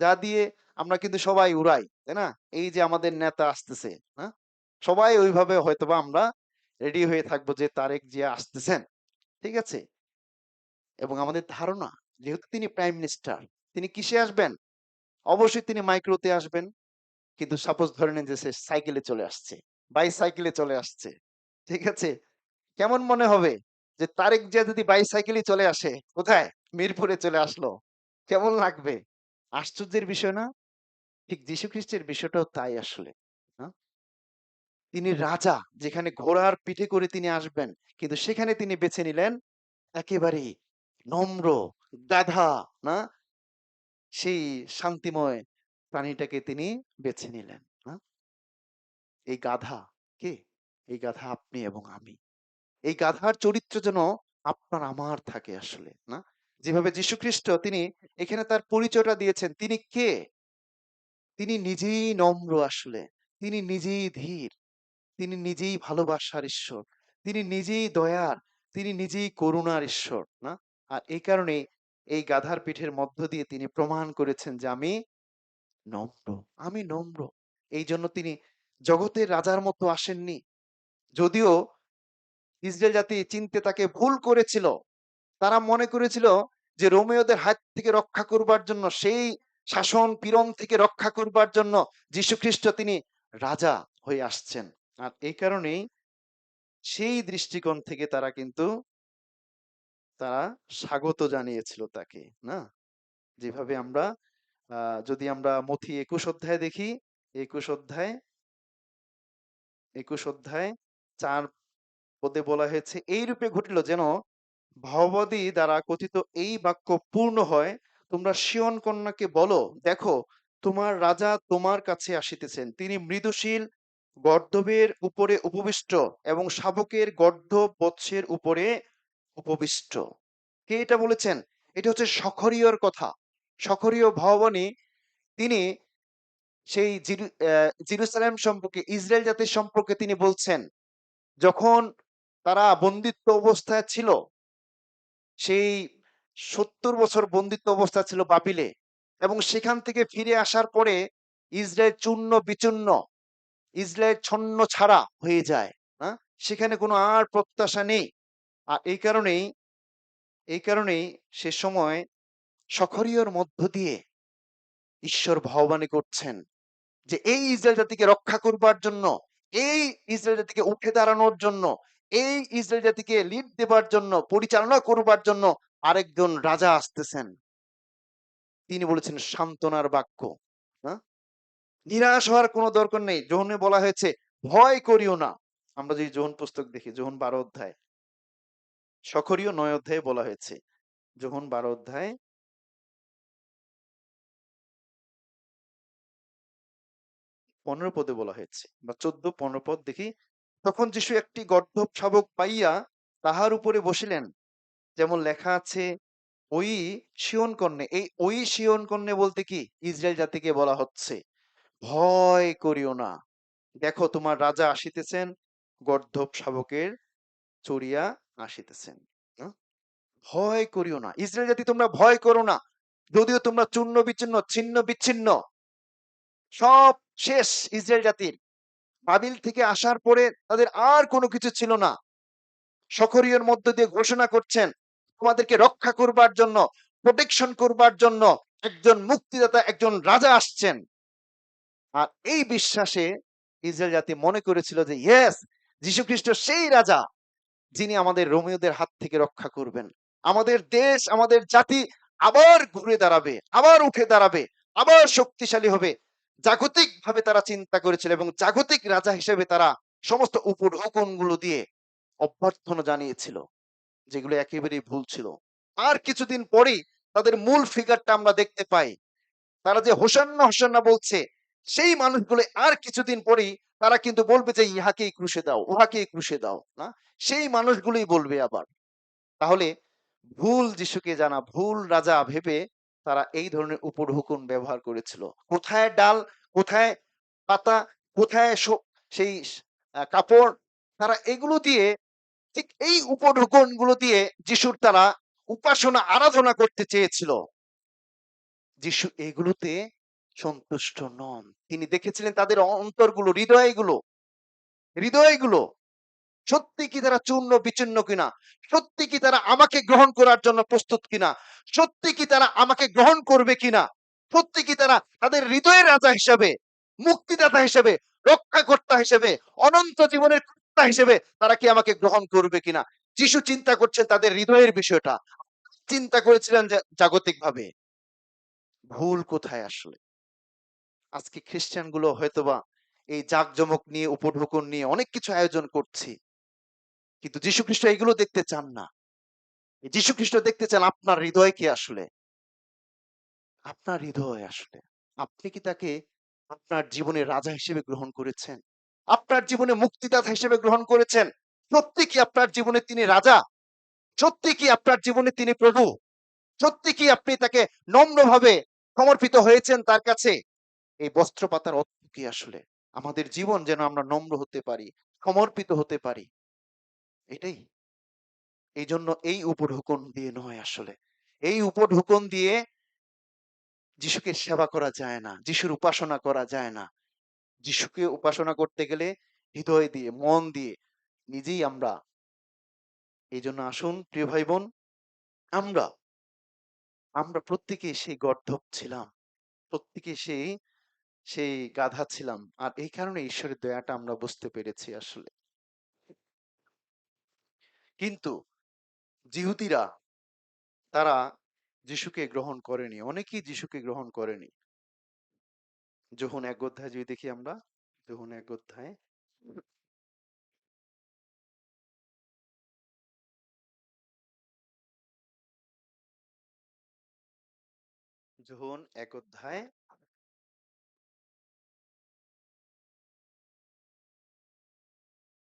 যা দিয়ে আমরা কিন্তু সবাই উড়াই, তাই না? এই যে আমাদের নেতা আসতেছে, হ্যাঁ? সবাই ওইভাবে হয়তোবা আমরা রেডি হয়ে থাকবো যে তারেক জিয়া আসতেছেন। ঠিক আছে? এবং আমাদের ধারণা যেহেতু তিনি প্রাইম মিনিস্টার, তিনি কিসে আসবেন? অবশ্যই তিনি মাইক্রোতে আসবেন। কিন্তু সাপোজ ধরে নেন যে সে সাইকেলে চলে আসছে, বাইসাইকেলে চলে আসছে। ঠিক আছে? কেমন মনে হবে যে তারেক জিয়া যদি বাইসাইকেলে চলে আসে, কোথায়? মিরপুরে চলে আসলো। কেমন লাগবে? আশ্চর্যের বিষয় না? ঠিক যীশু খ্রিস্টের বিষয়টাও তাই আসলে। হ্যাঁ? তিনি রাজা, যেখানে ঘোড়ার পিঠে করে তিনি আসবেন। কিন্তু সেখানে তিনি বেছে নিলেন একেবারেই নম্র, গাধা, না? সেই শান্তিময় প্রাণীটাকে তিনি বেছে নিলেন। হ্যাঁ? এই গাধা কে? এই গাধা আপনি এবং আমি। এই গাধার চরিত্র যেন আপনার আমার থাকে আসলে, না? যেভাবে যীশুখ্রিস্ট তিনি এখানে তার পরিচয়টা দিয়েছেন, তিনি কে? তিনি নিজেই নম্র আসলে। তিনি নিজেই ধীর। তিনি নিজেই ভালোবাসার ঈশ্বর। তিনি নিজেই দয়ার। তিনি নিজেই করুণার ঈশ্বর, না? আর এই কারণে এই গাধার পিঠের মধ্য দিয়ে তিনি প্রমাণ করেছেন যে আমি নম্র। আমি নম্র। এইজন্য তিনি জগতের রাজার মতো আসেননি। যদিও ইসরায়েল জাতি চিনতে তাকে ভুল করেছিল। তারা মনে করেছিল যে রোমীয়দের হাত থেকে রক্ষা করবার জন্য, সেই শাসন পীড়ন থেকে রক্ষা করবার জন্য যীশুখ্রিস্ট তিনি রাজা হয়ে আসছেন। আর এই কারণেই সেই দৃষ্টিকোণ থেকে তারা স্বাগত জানিয়েছিল তাকে, না? যেভাবে আমরা যদি আমরা মথি ২১ অধ্যায় দেখি, ২১ অধ্যায় ২১ অধ্যায় ৪ পদে বলা হয়েছে, এইরূপে ঘটিল যেন ভববাদী দ্বারা কথিত এই বাক্য পূর্ণ হয়, তোমরা সিয়ন কন্যাকে বলো, দেখো তোমার রাজা তোমার কাছে আসিতেছেন, তিনি মৃদুশীল, গর্দভের উপরে উপবিষ্ট এবং শাবকের গর্দভ বৎসের উপরে উপবিষ্ট। কে এটা বলেছেন? এটা হচ্ছে সখরীয়র কথা। সখরীয় ভবানী তিনি সেই জেরুসালেম সম্পর্কে, ইসরায়েল জাতির সম্পর্কে তিনি বলছেন, যখন তারা বন্দিত্ব অবস্থায় ছিল, সেই ৭০ বছর বন্দিত্ব অবস্থা ছিল বাবিলে, এবং সেখান থেকে ফিরে আসার পরে ইসরায়েল চূর্ণ বিচূর্ণ, ইসরায়েল ছন্ন ছাড়া হয়ে যায়। হ্যাঁ? সেখানে কোনো আর প্রত্যাশা নেই। আর এই কারণেই সে সময় সখরীয়র মধ্য দিয়ে ঈশ্বর ভগবানী করছেন যে এই ইসরায়েল জাতিকে রক্ষা করবার জন্য, এই ইসরায়েল জাতিকে উঠে দাঁড়ানোর জন্য, এই ইসরায়েল জাতিকে লিড দেবার জন্য, পরিচালনা করবার জন্য আরেকজন রাজা আসতেছেন। তিনি বলেছেন সান্ত্বনার বাক্য। হ্যাঁ? নিরাশ হওয়ার কোনো দরকার নেই। যোহনে বলা হয়েছে ভয় করিও না। আমরা যদি যোহন পুস্তক দেখি, যোহন ১২ অধ্যায়, সখরীয় ৯ অধ্যায়ে বলা হয়েছে। যোহন ১২ অধ্যায় ১৫ পদে বলা হয়েছে, বা ১৪-১৫ পদ দেখি। তখন যিশু একটি গর্দভ শাবক পাইয়া তাহার উপরে বসিলেন, যেমন লেখা আছে, ওই সিয়ন কন্যে। এই ওই সিয়ন কন্যে বলতে কি? ইসরায়েল জাতিকে বলা হচ্ছে ভয় করিও না। দেখো তোমার রাজা আসিতেছেন, গর্দভ শাবকের চড়িয়া আসিতেছেন। হ্যাঁ? ভয় করিও না, ইসরায়েল জাতি তোমরা ভয় করো না। যদিও তোমরা চূর্ণ বিচ্ছিন্ন, ছিন্ন বিচ্ছিন্ন, সব শেষ ইসরায়েল জাতির। বাবিল থেকে আসার পরে তাদের আর কোনো কিছু ছিল না। সখরীয়র মধ্য দিয়ে ঘোষণা করছেন তোমাদেরকে রক্ষা করবার জন্য, প্রোটেকশন করবার জন্য একজন মুক্তিদাতা, একজন রাজা আসছেন। আর এই বিশ্বাসে ইসরায়েল জাতি মনে করেছিল যে ইয়েস, যীশু খ্রিস্ট সেই রাজা যিনি আমাদের রোমীয়দের হাত থেকে রক্ষা করবেন। আমাদের দেশ, আমাদের জাতি আবার ঘুরে দাঁড়াবে, আবার উঠে দাঁড়াবে, আবার শক্তিশালী হবে। জাগতিক ভাবে তারা চিন্তা করেছিল এবং জাগতিক রাজা হিসেবে তারা সমস্ত উপঢৌকন গুলো দিয়ে অভ্যর্থনা জানিয়েছিল, যেগুলো একেবারেই ভুল ছিল। আর কিছুদিন পরেই তাদের মূল ফিগারটা আমরা দেখতে পাই। তারা যে হোসান্না হোসান্না বলছে, সেই মানুষগুলো আর কিছুদিন পরেই তারা কিন্তু বলবে যে ইহাকেই ক্রুশে দাও, উহাকেই ক্রুশে দাও, না? সেই মানুষগুলোই বলবে আবার। তাহলে ভুল যিশুকে জানা, ভুল রাজা ভেবে তারা এই ধরনের উপঢৌকন ব্যবহার করেছিল। কোথায় ডাল, কোথায় পাতা, কোথায় সেই কাপড়, তারা এগুলো দিয়ে, ঠিক এই উপঢৌকন গুলো দিয়ে যিশুর তারা উপাসনা আরাধনা করতে চেয়েছিল। যিশু এগুলোতে সন্তুষ্ট নন। তিনি দেখেছিলেন তাদের অন্তরগুলো, হৃদয়গুলো সত্যি কি তারা চূর্ণ বিচূর্ণ কিনা, সত্যি কি তারা আমাকে গ্রহণ করার জন্য প্রস্তুত কিনা, সত্যি কি তারা আমাকে গ্রহণ করবে কিনা, সত্যি কি তারা তাদের হৃদয়ের রাজা হিসেবে, মুক্তিদাতা হিসেবে, রক্ষাকর্তা হিসেবে, অনন্ত জীবনের কর্তা হিসেবে তারা কি আমাকে গ্রহণ করবে কিনা। যিশু চিন্তা করছেন তাদের হৃদয়ের বিষয়টা, চিন্তা করেছিলেন জাগতিক ভাবে। ভুল কোথায় আসলে? আজকে খ্রিস্টান গুলো হয়তোবা এই জাঁকজমক নিয়ে, উপঢৌকন নিয়ে অনেক কিছু আয়োজন করছি, কিন্তু যীশু খ্রিস্ট এগুলো দেখতে চান না। যীশু খ্রিস্ট দেখতে চান আপনার হৃদয় কি আসলে, আপনার হৃদয় আসলে আপনি কি তাকে আপনার জীবনের রাজা হিসেবে গ্রহণ করেছেন, আপনার জীবনে মুক্তিদাতা হিসেবে গ্রহণ করেছেন? সত্যি কি আপনার জীবনে তিনি রাজা? সত্যি কি আপনার জীবনে তিনি প্রভু? সত্যি কি আপনি তাকে নম্রভাবে সমর্পিত হয়েছেন তার কাছে? এই বস্ত্র পাতার অর্থ কি আসলে? আমাদের জীবন যেন আমরা নম্র হতে পারি, সমর্পিত হতে পারি, এটাই। এই জন্য এই উপঢৌকন দিয়ে নয় আসলে, এই উপঢৌকন দিয়ে যিশুকে সেবা করা যায় না, যিশুর উপাসনা করা যায় না। যিশুকে উপাসনা করতে গেলে হৃদয় দিয়ে, মন দিয়ে, নিজেই আমরা। এই জন্য আসুন প্রিয় ভাই বোন, আমরা আমরা প্রত্যেকে সেই গর্দভ ছিলাম, প্রত্যেকে সেই সেই গাধা ছিলাম। আর এই কারণে ঈশ্বরের দয়াটা আমরা বুঝতে পেরেছি আসলে। কিন্তু যিহুদিরা, তারা যিশুকে গ্রহণ করেনি, অনেকেই যিশুকে গ্রহণ করেনি। যোহন ১ অধ্যায় যদি দেখি আমরা, যোহন ১ অধ্যায়, যোহন ১ অধ্যায়,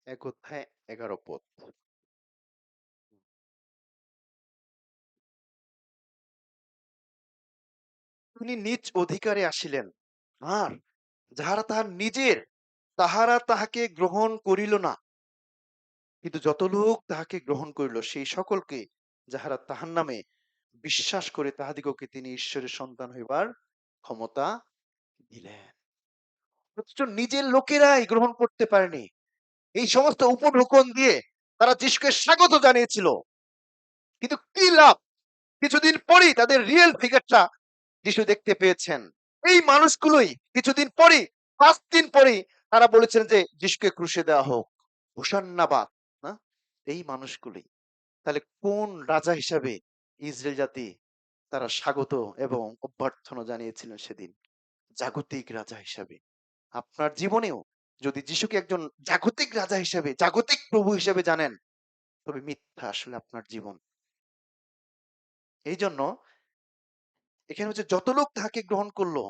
১ অধ্যায় ১১ পদ। তিনি নিজ অধিকারে আসিলেন, আর যাহারা তাহার নিজের, তাহারা তাহাকে গ্রহণ করিল না। কিন্তু যত লোক তাহাকে গ্রহণ করিল, সেই সকলকে, যাহারা তাহার নামে বিশ্বাস করে, তাহাদিগকে তিনি ঈশ্বরের সন্তান হইবার ক্ষমতা দিলেন। অথচ নিজের লোকেরাই গ্রহণ করতে পারেনি। এই সমস্ত উপঢৌকন দিয়ে তারা যিশুকে স্বাগত জানিয়েছিল, কিন্তু কি লাভ? কিছুদিন পরেই তাদের রিয়েল ফিগারটা যিশু দেখতে পেয়েছেন। এই মানুষগুলোই কিছুদিন পরেই, ৫ দিন পরেই তারা বলেছেন যে যিশুকে ক্রুশে দেওয়া হোক, হোসান্নাবাদ, না? এই মানুষগুলোই। তাহলে কোন রাজা হিসাবে ইসরায়েল জাতি তারা স্বাগত এবং অভ্যর্থনা জানিয়েছিলেন সেদিন? জাগতিক রাজা হিসাবে। আপনার জীবনেও যদি যিশুকে একজন জাগতিক রাজা হিসেবে, জাগতিক প্রভু হিসেবে জানেন, তবে মিথ্যা আসলে আপনার জীবন। এই জন্য এখানে হচ্ছে যত লোক তাহাকে গ্রহণ করলো,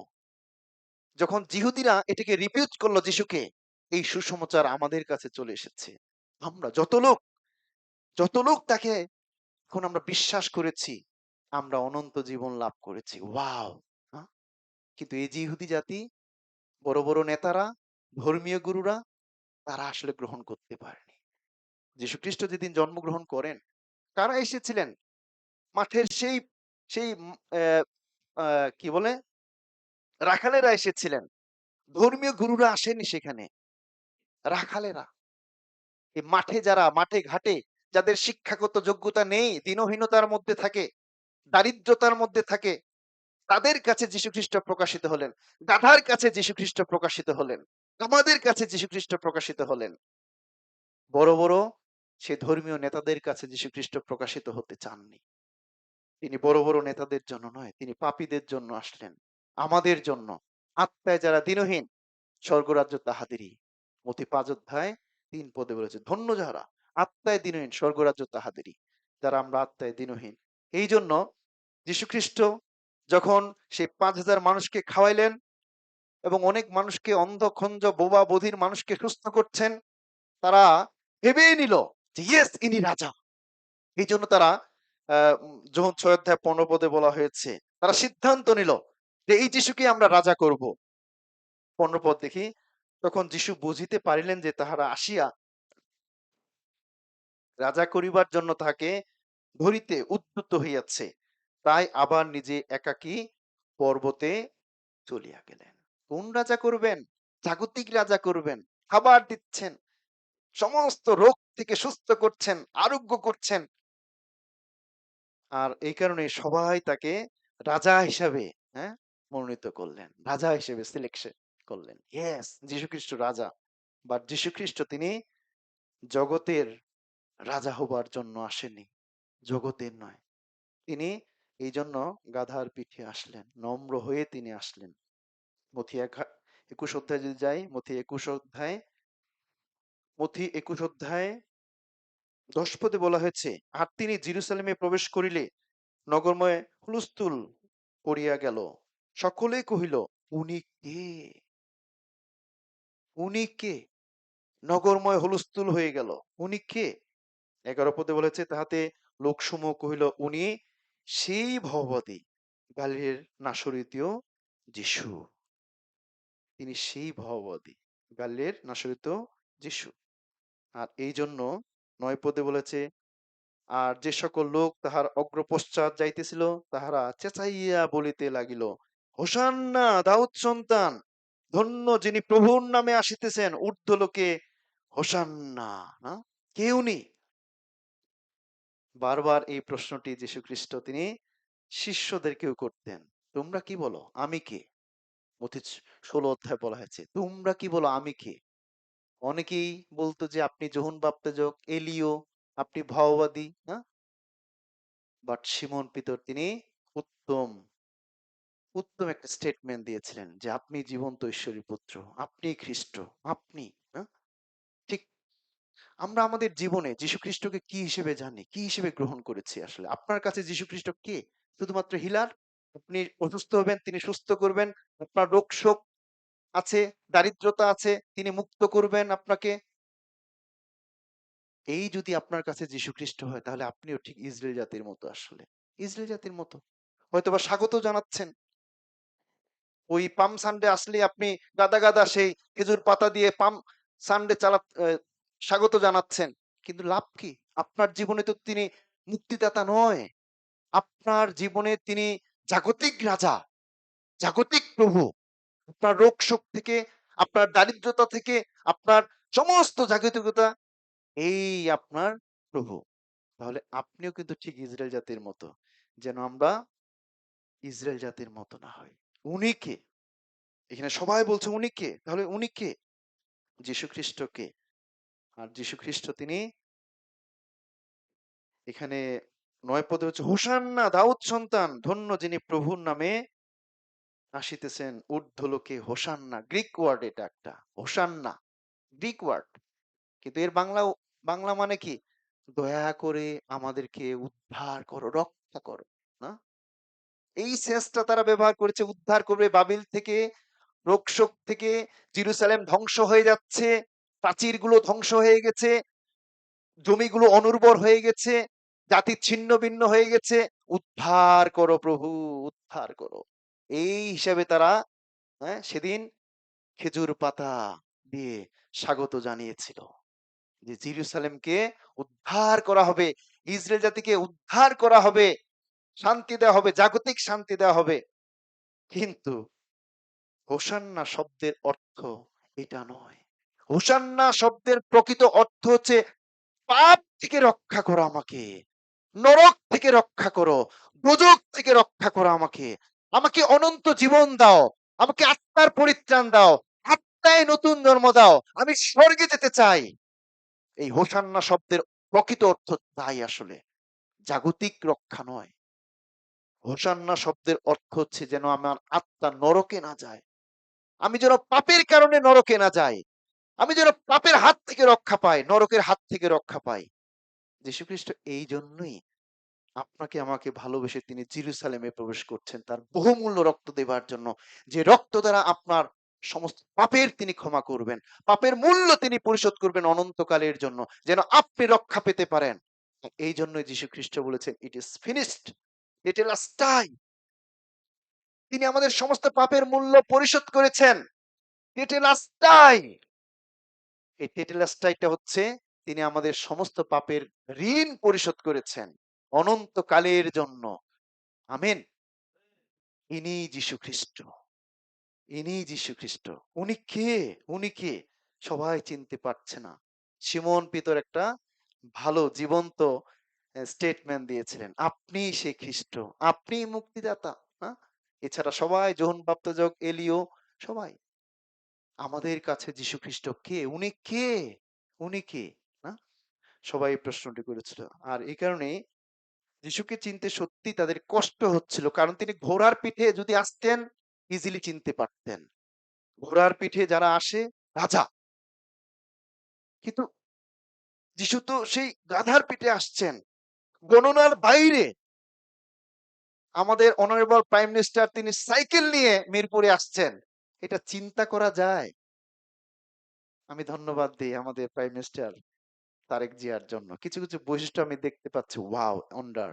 যখন যিহুদিরা এটাকে রিপিউট করলো যিশুকে, এই সুসমাচার আমাদের কাছে চলে এসেছে। আমরা যত লোক তাকে এখন আমরা বিশ্বাস করেছি, আমরা অনন্ত জীবন লাভ করেছি। ওয়াও! কিন্তু এই যে ইহুদি জাতি, বড় বড় নেতারা, ধর্মীয় গুরুরা তারা আসলে গ্রহণ করতে পারেনি। যীশুখ্রিস্ট যেদিন জন্মগ্রহণ করেন, কারা এসেছিলেন? মাঠের সেই সেই কি বলে? রাখালেরা এসেছিলেন। ধর্মীয় গুরুরা আসেনি সেখানে। রাখালেরা। এই মাঠে যারা মাঠে ঘাটে যাদের শিক্ষাগত যোগ্যতা নেই, দীনহীনতার মধ্যে থাকে, দারিদ্রতার মধ্যে থাকে, তাদের কাছে যীশুখ্রিস্ট প্রকাশিত হলেন। গাধার কাছে যীশুখ্রিস্ট প্রকাশিত হলেন। আমাদের কাছে যীশুখ্রিস্ট প্রকাশিত হলেন। বড়, বড় সে ধর্মীয় নেতাদের কাছে যীশুখ্রিস্ট প্রকাশিত হতে চাননি। তিনি বড়, বড় নেতাদের জন্য নয়, তিনি পাপীদের জন্য আসলেন। আমাদের জন্য। আত্মায় যারা দীনহীন, স্বর্গরাজ্য তাহাদেরই। মথি ৫ অধ্যায় ৩ পদে বলেছে, ধন্য যাহারা আত্মায় দীনহীন, স্বর্গরাজ্য তাহাদেরই। যারা আমরা আত্মায় দীনহীন। এইজন্য যীশুখ্রিস্ট যখন সেই ৫,০০০ মানুষকে খাওয়াইলেন এবং অনেক মানুষকে অন্ধ, খঞ্জ, বোবা, বধির মানুষকে সুস্থ করছেন, তারা ভেবেই নিল যে ইয়েস ইনি রাজা। এইজন্য তারা যখন ৬ অধ্যায় ১৫ পদে বলা হয়েছে, তারা সিদ্ধান্ত নিল যে এই যিশুকে আমরা রাজা করব। ১৫ পদ দেখি, তখন যিশু বুঝিতে পারিলেন যে তাহারা আসিয়া রাজা করিবার জন্য তাহাকে ধরিতে উদ্যত হইয়াছে। তাই আবার নিজে একাকী পর্বতে চলিয়া গেলেন। কোন রাজা করবেন? জাগতিক রাজা করবেন। খাবার দিচ্ছেন, সমস্ত রোগ থেকে সুস্থ করছেন, আরোগ্য করছেন। আর এই কারণে সবাই তাকে রাজা হিসাবে, হ্যাঁ, মনোনীত করলেন। রাজা হিসেবে সিলেকশন করলেন। ইয়েস, যীশুখ্রিস্ট রাজা। বাট যীশুখ্রিস্ট তিনি জগতের রাজা হবার জন্য আসেনি। জগতের নয়। তিনি এই জন্য গাধার পিঠে আসলেন। নম্র হয়ে তিনি আসলেন। মথি ২১ অধ্যায় যদি যাই, মথি ২১ অধ্যায় ১০ পদে বলা হয়েছে, আর তিনি জেরুজালেমে প্রবেশ করিলে নগরময় হুলস্থুল পড়িয়া গেল। সকলেই কহিল, উনি কে? উনি কে? নগরময় হুলস্থুল হয়ে গেল। উনি কে? ১১ পদে বলেছে, তাহাতে লোকসমূহ কহিল, উনি সেই ভববাদী গালিলের নাসরীতীয় যিশু। তিনি সেই ভববাদী গালিলের নাসরীত যিশু। আর এই জন্য ৯ পদে বলেছে, আর যে সকল লোক তাহার অগ্রপশ্চাৎ যাইতেছিল তাহারা চেঁচাইয়া বলিতে লাগিল, হোসান্না দাউদ সন্তান, ধন্য যিনি প্রভুর নামে আসিতেছেন ঊর্ধ্ব লোকে, হোসান্না। না, কে উনি? বারবার এই প্রশ্নটি যীশু খ্রিস্ট তিনি শিষ্যদেরকেও করতেন। তোমরা কি বলো, আমি কে? মথি ১৬ অধ্যায় বলা হয়েছে, তোমরা কি বলো আমি কে? অনেকেই বলতো যে আপনি যোহন বাপ্তিজক, এলিও, আপনি ভাওবাদী। হ্যাঁ, বাট শিমন পিতর তিনি উত্তম উত্তম একটা স্টেটমেন্ট দিয়েছিলেন যে আপনি জীবন্ত ঈশ্বরের পুত্র, আপনি খ্রিস্ট, আপনি। হ্যাঁ? ঠিক, আমরা আমাদের জীবনে যীশু খ্রিস্টকে কি হিসেবে জানি, কি হিসেবে গ্রহণ করেছি? আসলে আপনার কাছে যীশু খ্রিস্ট কে? শুধুমাত্র হিলার? আপনি অসুস্থ হবেন, তিনি সুস্থ করবেন। আপনার রোগ শোক আছে, দারিদ্রতা আছে, তিনি মুক্ত করবেন আপনাকে। এই যদি আপনার কাছে যীশু খ্রিস্ট হয়, তাহলে আপনিও ঠিক ইসরায়েল জাতির মতো। আসলে ইসরায়েল জাতির মতো হয়তোবা স্বাগত জানাচ্ছেন। ওই পাম সানডে আসলে আপনি গাদা গাদা সেই খেজুর পাতা দিয়ে পাম সানডে স্বাগত জানাচ্ছেন, কিন্তু লাভ কি? আপনার জীবনে তো তিনি মুক্তিদাতা নয়। আপনার জীবনে তিনি জাগতিক রাজা, জাগতিক প্রভু। আপনার রোগ শোক থেকে, আপনার দারিদ্রতা থেকে, আপনার সমস্ত জাগতিকতা এই আপনার প্রভু। তাহলে আপনিও কিন্তু ঠিক ইসরায়েল জাতির মতো, যেন আমরা ইসরায়েল জাতির মতো না হয়। উনি কে? এখানে সবাই বলছে উনি কে? তাহলে উনি কে? যীশু খ্রিস্ট কে? আর যীশু খ্রিস্ট তিনি এখানে ৯ পদে হচ্ছে, হোসান্না দাউদ সন্তান, ধন্য যিনি প্রভুর নামে আসিতেছেন ঊর্ধ্বলোকে। হোসান্না গ্রিক ওয়ার্ড, এটা একটা হোসান্না গ্রিক ওয়ার্ড, কিন্তু এর বাংলা মানে কি? দয়া করে আমাদেরকে উদ্ধার করো, রক্ষা করো। না, এই সেন্সটা তারা ব্যবহার করেছে, উদ্ধার করবে বাবিল থেকে, রোগশোক থেকে। জেরুজালেম ধ্বংস হয়ে যাচ্ছে, প্রাচীরগুলো ধ্বংস হয়ে গেছে, জমিগুলো অনুর্বর হয়ে গেছে, জাতি ছিন্ন ভিন্ন হয়ে গেছে। উদ্ধার করো প্রভু, উদ্ধার করো। এই হিসাবে তারা, হ্যাঁ, সেদিন খেজুর পাতা দিয়ে স্বাগত জানিয়েছিল যে জেরুসালেমকে উদ্ধার করা হবে, ইসরায়েল জাতিকে উদ্ধার করা হবে, শান্তি দেওয়া হবে, জাগতিক শান্তি দেওয়া হবে। কিন্তু হোসান্না শব্দের অর্থ এটা নয়। হোসান্না শব্দের প্রকৃত অর্থ হচ্ছে পাপ থেকে রক্ষা করো আমাকে, নরক থেকে রক্ষা করো, দোজখ থেকে রক্ষা করো আমাকে, আমাকে অনন্ত জীবন দাও, আমাকে আত্মার পরিত্রাণ দাও, আত্মায় নতুন জন্ম দাও, আমি স্বর্গে যেতে চাই। এই হোসান্না শব্দের প্রকৃত অর্থ তাই আসলে, জাগতিক রক্ষা নয়। হোসান্না শব্দের অর্থ হচ্ছে যেন আমার আত্মা নরকে না যায়, আমি যেন পাপের কারণে নরকে না যাই, আমি যেন পাপের হাত থেকে রক্ষা পাই, নরকের হাত থেকে রক্ষা পাই। যীশু খ্রিস্ট এই জন্যই আপনাকে আমাকে ভালোবেসে তিনি জেরুসালেমে প্রবেশ করছেন তার বহুমূল্য রক্ত দেবার জন্য, যে রক্ত দ্বারা আপনার সমস্ত পাপের তিনি ক্ষমা করবেন, পাপের মূল্য তিনি পরিশোধ করবেন অনন্তকালের জন্য, যেন আপনি রক্ষা পেতে পারেন। এই জন্যই যীশু খ্রিস্ট বলেছেন ইট ইজ ফিনিশড, টেটেলাস্টাই। তিনি আমাদের সমস্ত পাপের মূল্য পরিশোধ করেছেন, টেটেলাস্টাই। এই টেটেলাস্টাইটা হচ্ছে তিনি আমাদের সমস্ত পাপের ঋণ পরিশোধ করেছেন অনন্তকালের জন্য। আমেন। ইনি যীশু খ্রিস্ট, ইনি যীশু খ্রিস্ট। উনি কে? উনি কে? সবাই চিনতে পারছে না। শিমন পিতর একটা ভালো জীবন্ত স্টেটমেন্ট দিয়েছিলেন, আপনি সে খ্রিস্ট, আপনি মুক্তিদাতা। হ্যাঁ, এছাড়া সবাই যোহন বাপ্তজক, এলিও, সবাই। আমাদের কাছে যীশু খ্রিস্ট কে? উনি কে? উনি কে? না, সবাই এই প্রশ্নটি করেছিল। আর এই কারণে যিশুকে চিনতে সত্যি তাদের কষ্ট হচ্ছিল, কারণ তিনি ঘোড়ার পিঠে যদি আসতেন ইজিলি চিনতে পারতেন। ঘোড়ার পিঠে যারা আসে রাজা, কিন্তু যিশু তো সেই গাধার পিঠে আসছেন, গণনার বাইরে। আমাদের অনারেবল প্রাইম মিনিস্টার তিনি সাইকেল নিয়ে মিরপুরে আসছেন, এটা চিন্তা করা যায়? আমি ধন্যবাদ দিই আমাদের প্রাইম মিনিস্টার তারেক জিয়ার জন্য, কিছু কিছু বৈশিষ্ট্য আমি দেখতে পাচ্ছি, ওয়াও, অন্ডার।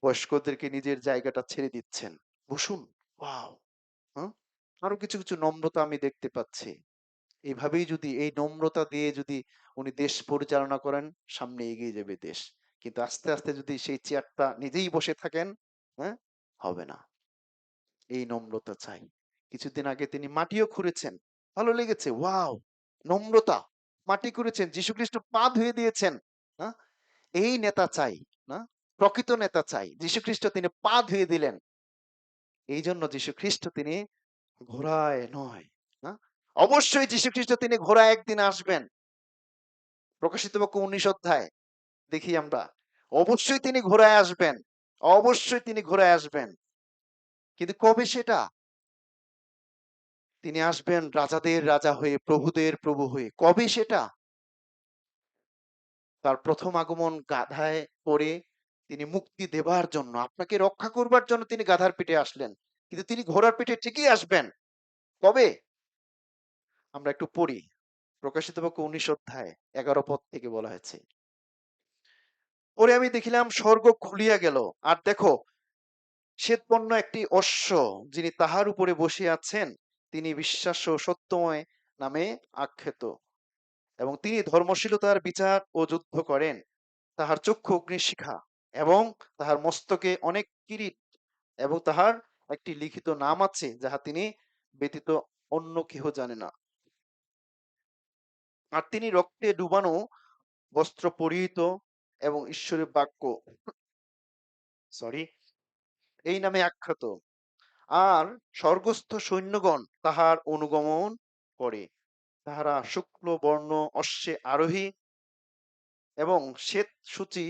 বয়স্কদেরকে নিজের জায়গাটা ছেড়ে দিচ্ছেন, বসুন, ওয়াও। হ্যাঁ, আরো কিছু কিছু নম্রতা আমি দেখতে পাচ্ছি। এভাবেই যদি, এই নম্রতা দিয়ে যদি উনি দেশ পরিচালনা করেন, সামনে এগিয়ে যাবে দেশ। কিন্তু আস্তে আস্তে যদি সেই চেয়ারটা নিজেই বসে থাকেন, হ্যাঁ, হবে না। এই নম্রতা চাই। কিছুদিন আগে তিনি মাটিও খুঁড়েছেন, ভালো লেগেছে, ওয়াও, নম্রতা। মাটি খুঁড়েছেন, যীশু খ্রিস্ট পা ধুয়ে দিয়েছেন। হ্যাঁ, এই নেতা চাই, না, প্রকৃত নেতা চাই। যীশু খ্রিস্ট তিনি পা ধুয়ে দিলেন। এই জন্য যীশু খ্রিস্ট তিনি ঘোড়ায় নয়, না, অবশ্যই যীশু খ্রিস্ট তিনি ঘোড়ায় একদিন আসবেন। প্রকাশিত বাক্য 19 অধ্যায় দেখি আমরা, অবশ্যই তিনি ঘোড়ায় আসবেন, অবশ্যই তিনি ঘোড়ায় আসবেন। কিন্তু কবে সেটা? তিনি আসবেন রাজাদের রাজা হয়ে, প্রভুদের প্রভু হয়ে। কবে সেটা? তার প্রথম আগমন গাধায় পড়ে তিনি মুক্তি দেবার জন্য, আপনাকে রক্ষা করবার জন্য তিনি গাধার পিঠে আসলেন, কিন্তু তিনি ঘোড়ার পিঠে ঠিকই আসবেন। কবে? আমরা একটু পড়ি। প্রকাশিত বাক্য 19 অধ্যায় 11 পদ থেকে বলা হয়েছে, পরে আমি দেখিলাম স্বর্গ খুলিয়া গেল, আর দেখো শ্বেতবর্ণ একটি অশ্ব, যিনি তাহার উপরে বসিয়া আছেন তিনি বিশ্বাস্য ও সত্যময় নামে আখ্যাত, এবং তিনি ধর্মশীলতার বিচার ও যুদ্ধ করেন। তাহার চক্ষু অগ্নিশিখা, এবং তাহার মস্তকে অনেক কিরীট, এবং তাহার একটি লিখিত নাম আছে যাহা তিনি ব্যতীত অন্য কেহ জানে না। আর তিনি রক্তে ডুবানো বস্ত্র পরিহিত, এবং ঈশ্বরের বাক্য, সরি, এই নামে আখ্যাত। আর স্বর্গস্থ সৈন্যগণ তাহার অনুগমন করে। তাহারা শুক্ল বর্ণ অশ্বে আরোহী, এবং শ্বেত সূচি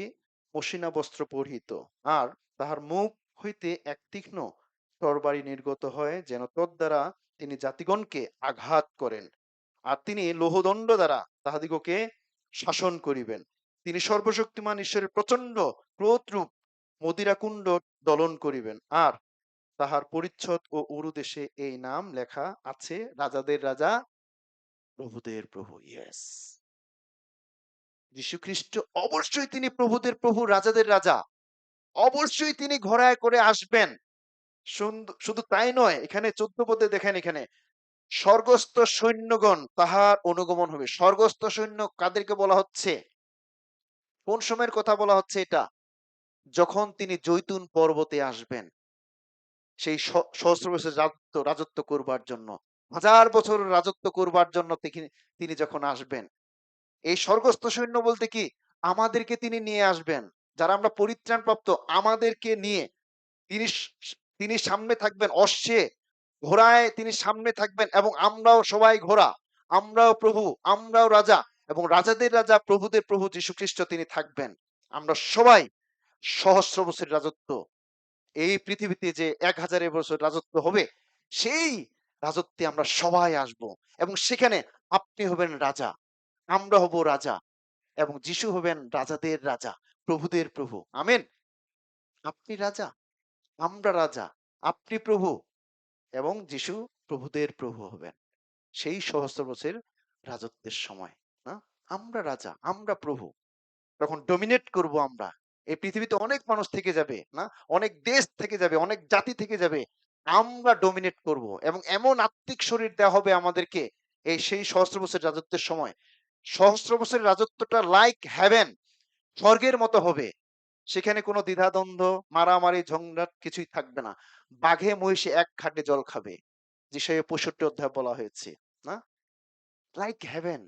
মসিনা বস্ত্র পরিহিত। আর তাহার মুখ হইতে এক তীক্ষ্ণ তরবারি নির্গত হয়, যেন তদ্বারা তিনি জাতিগণকে আঘাত করেন। আর তিনি লোহদণ্ড দ্বারা তাহাদিগকে শাসন করিবেন। তিনি সর্বশক্তিমান ঈশ্বরের প্রচন্ড ক্রোধরূপ মদিরাকুণ্ড দলন করিবেন। আর তাহার পরিচ্ছদ ও উরুদেশে এই নাম লেখা আছে, রাজাদের রাজা, প্রভুদের প্রভু। ইয়েস, যীশু খ্রিস্ট অবশ্যই তিনি প্রভুদের প্রভু, রাজাদের রাজা। অবশ্যই তিনি ঘোড়ায় করে আসবেন। শুধু তাই নয়, এখানে 14 পদে দেখেন, এখানে স্বর্গস্থ সৈন্যগণ তাহার অনুগমন হবে। স্বর্গস্থ সৈন্য কাদেরকে বলা হচ্ছে? কোন সময়ের কথা বলা হচ্ছে এটা? যখন তিনি জৈতুন পর্বতে আসবেন। সেই সহস্র বছর রাজত্ব করবার জন্য। হাজার বছর রাজত্ব করবার জন্য তিনি যখন আসবেন। এই স্বর্গস্থ সৈন্য বলতে কি? আমাদেরকে তিনি নিয়ে আসবেন। যারা আমরা পরিত্রাণপ্রাপ্ত আমাদেরকে নিয়ে তিনি স স তিনি সামনে থাকবেন অশ্বে, ঘোড়ায় তিনি সামনে থাকবেন এবং আমরাও সবাই ঘোড়া। আমরাও প্রভু, আমরাও রাজা এবং রাজাদের রাজা, প্রভুদের প্রভু যীশুখ্রিস্ট তিনি থাকবেন। আমরা সবাই সহস্র বছরের রাজত্ব এই পৃথিবীতে যে ১,০০০ বছর রাজত্ব হবে, সেই রাজত্বে আমরা সবাই আসবো এবং সেখানে আপনি হবেন রাজা, আমরা হব রাজা এবং যিশু হবেন রাজাদের রাজা, প্রভুদের প্রভু। আমেন? আপনি রাজা, আমরা রাজা, আপনি প্রভু এবং যিশু প্রভুদের প্রভু হবেন। সেই সহস্র বছর রাজত্বের সময়, না? আমরা রাজা, আমরা প্রভু। তখন ডমিনেট করব আমরা। এই পৃথিবীতে অনেক মানুষ থেকে যাবে, না? অনেক দেশ থেকে যাবে, অনেক জাতি থেকে যাবে। আমরা ডমিনেট করব এবং এমন আত্মিক শরীর দেয়া হবে আমাদেরকে সেই সহস্র বছর রাজত্বের সময়। সহস্র বছরের রাজত্বটা লাইক হেভেন, স্বর্গের মতো হবে। সেখানে কোনো দ্বিধাদ্বন্দ্ব, মারামারি, ঝঞ্ঝাট কিছুই থাকবে না। বাঘে মহিষে এক খাটে জল খাবে। যেসাইয় ৬৫ অধ্যায়ে বলা হয়েছে, না? লাইক হেভেন,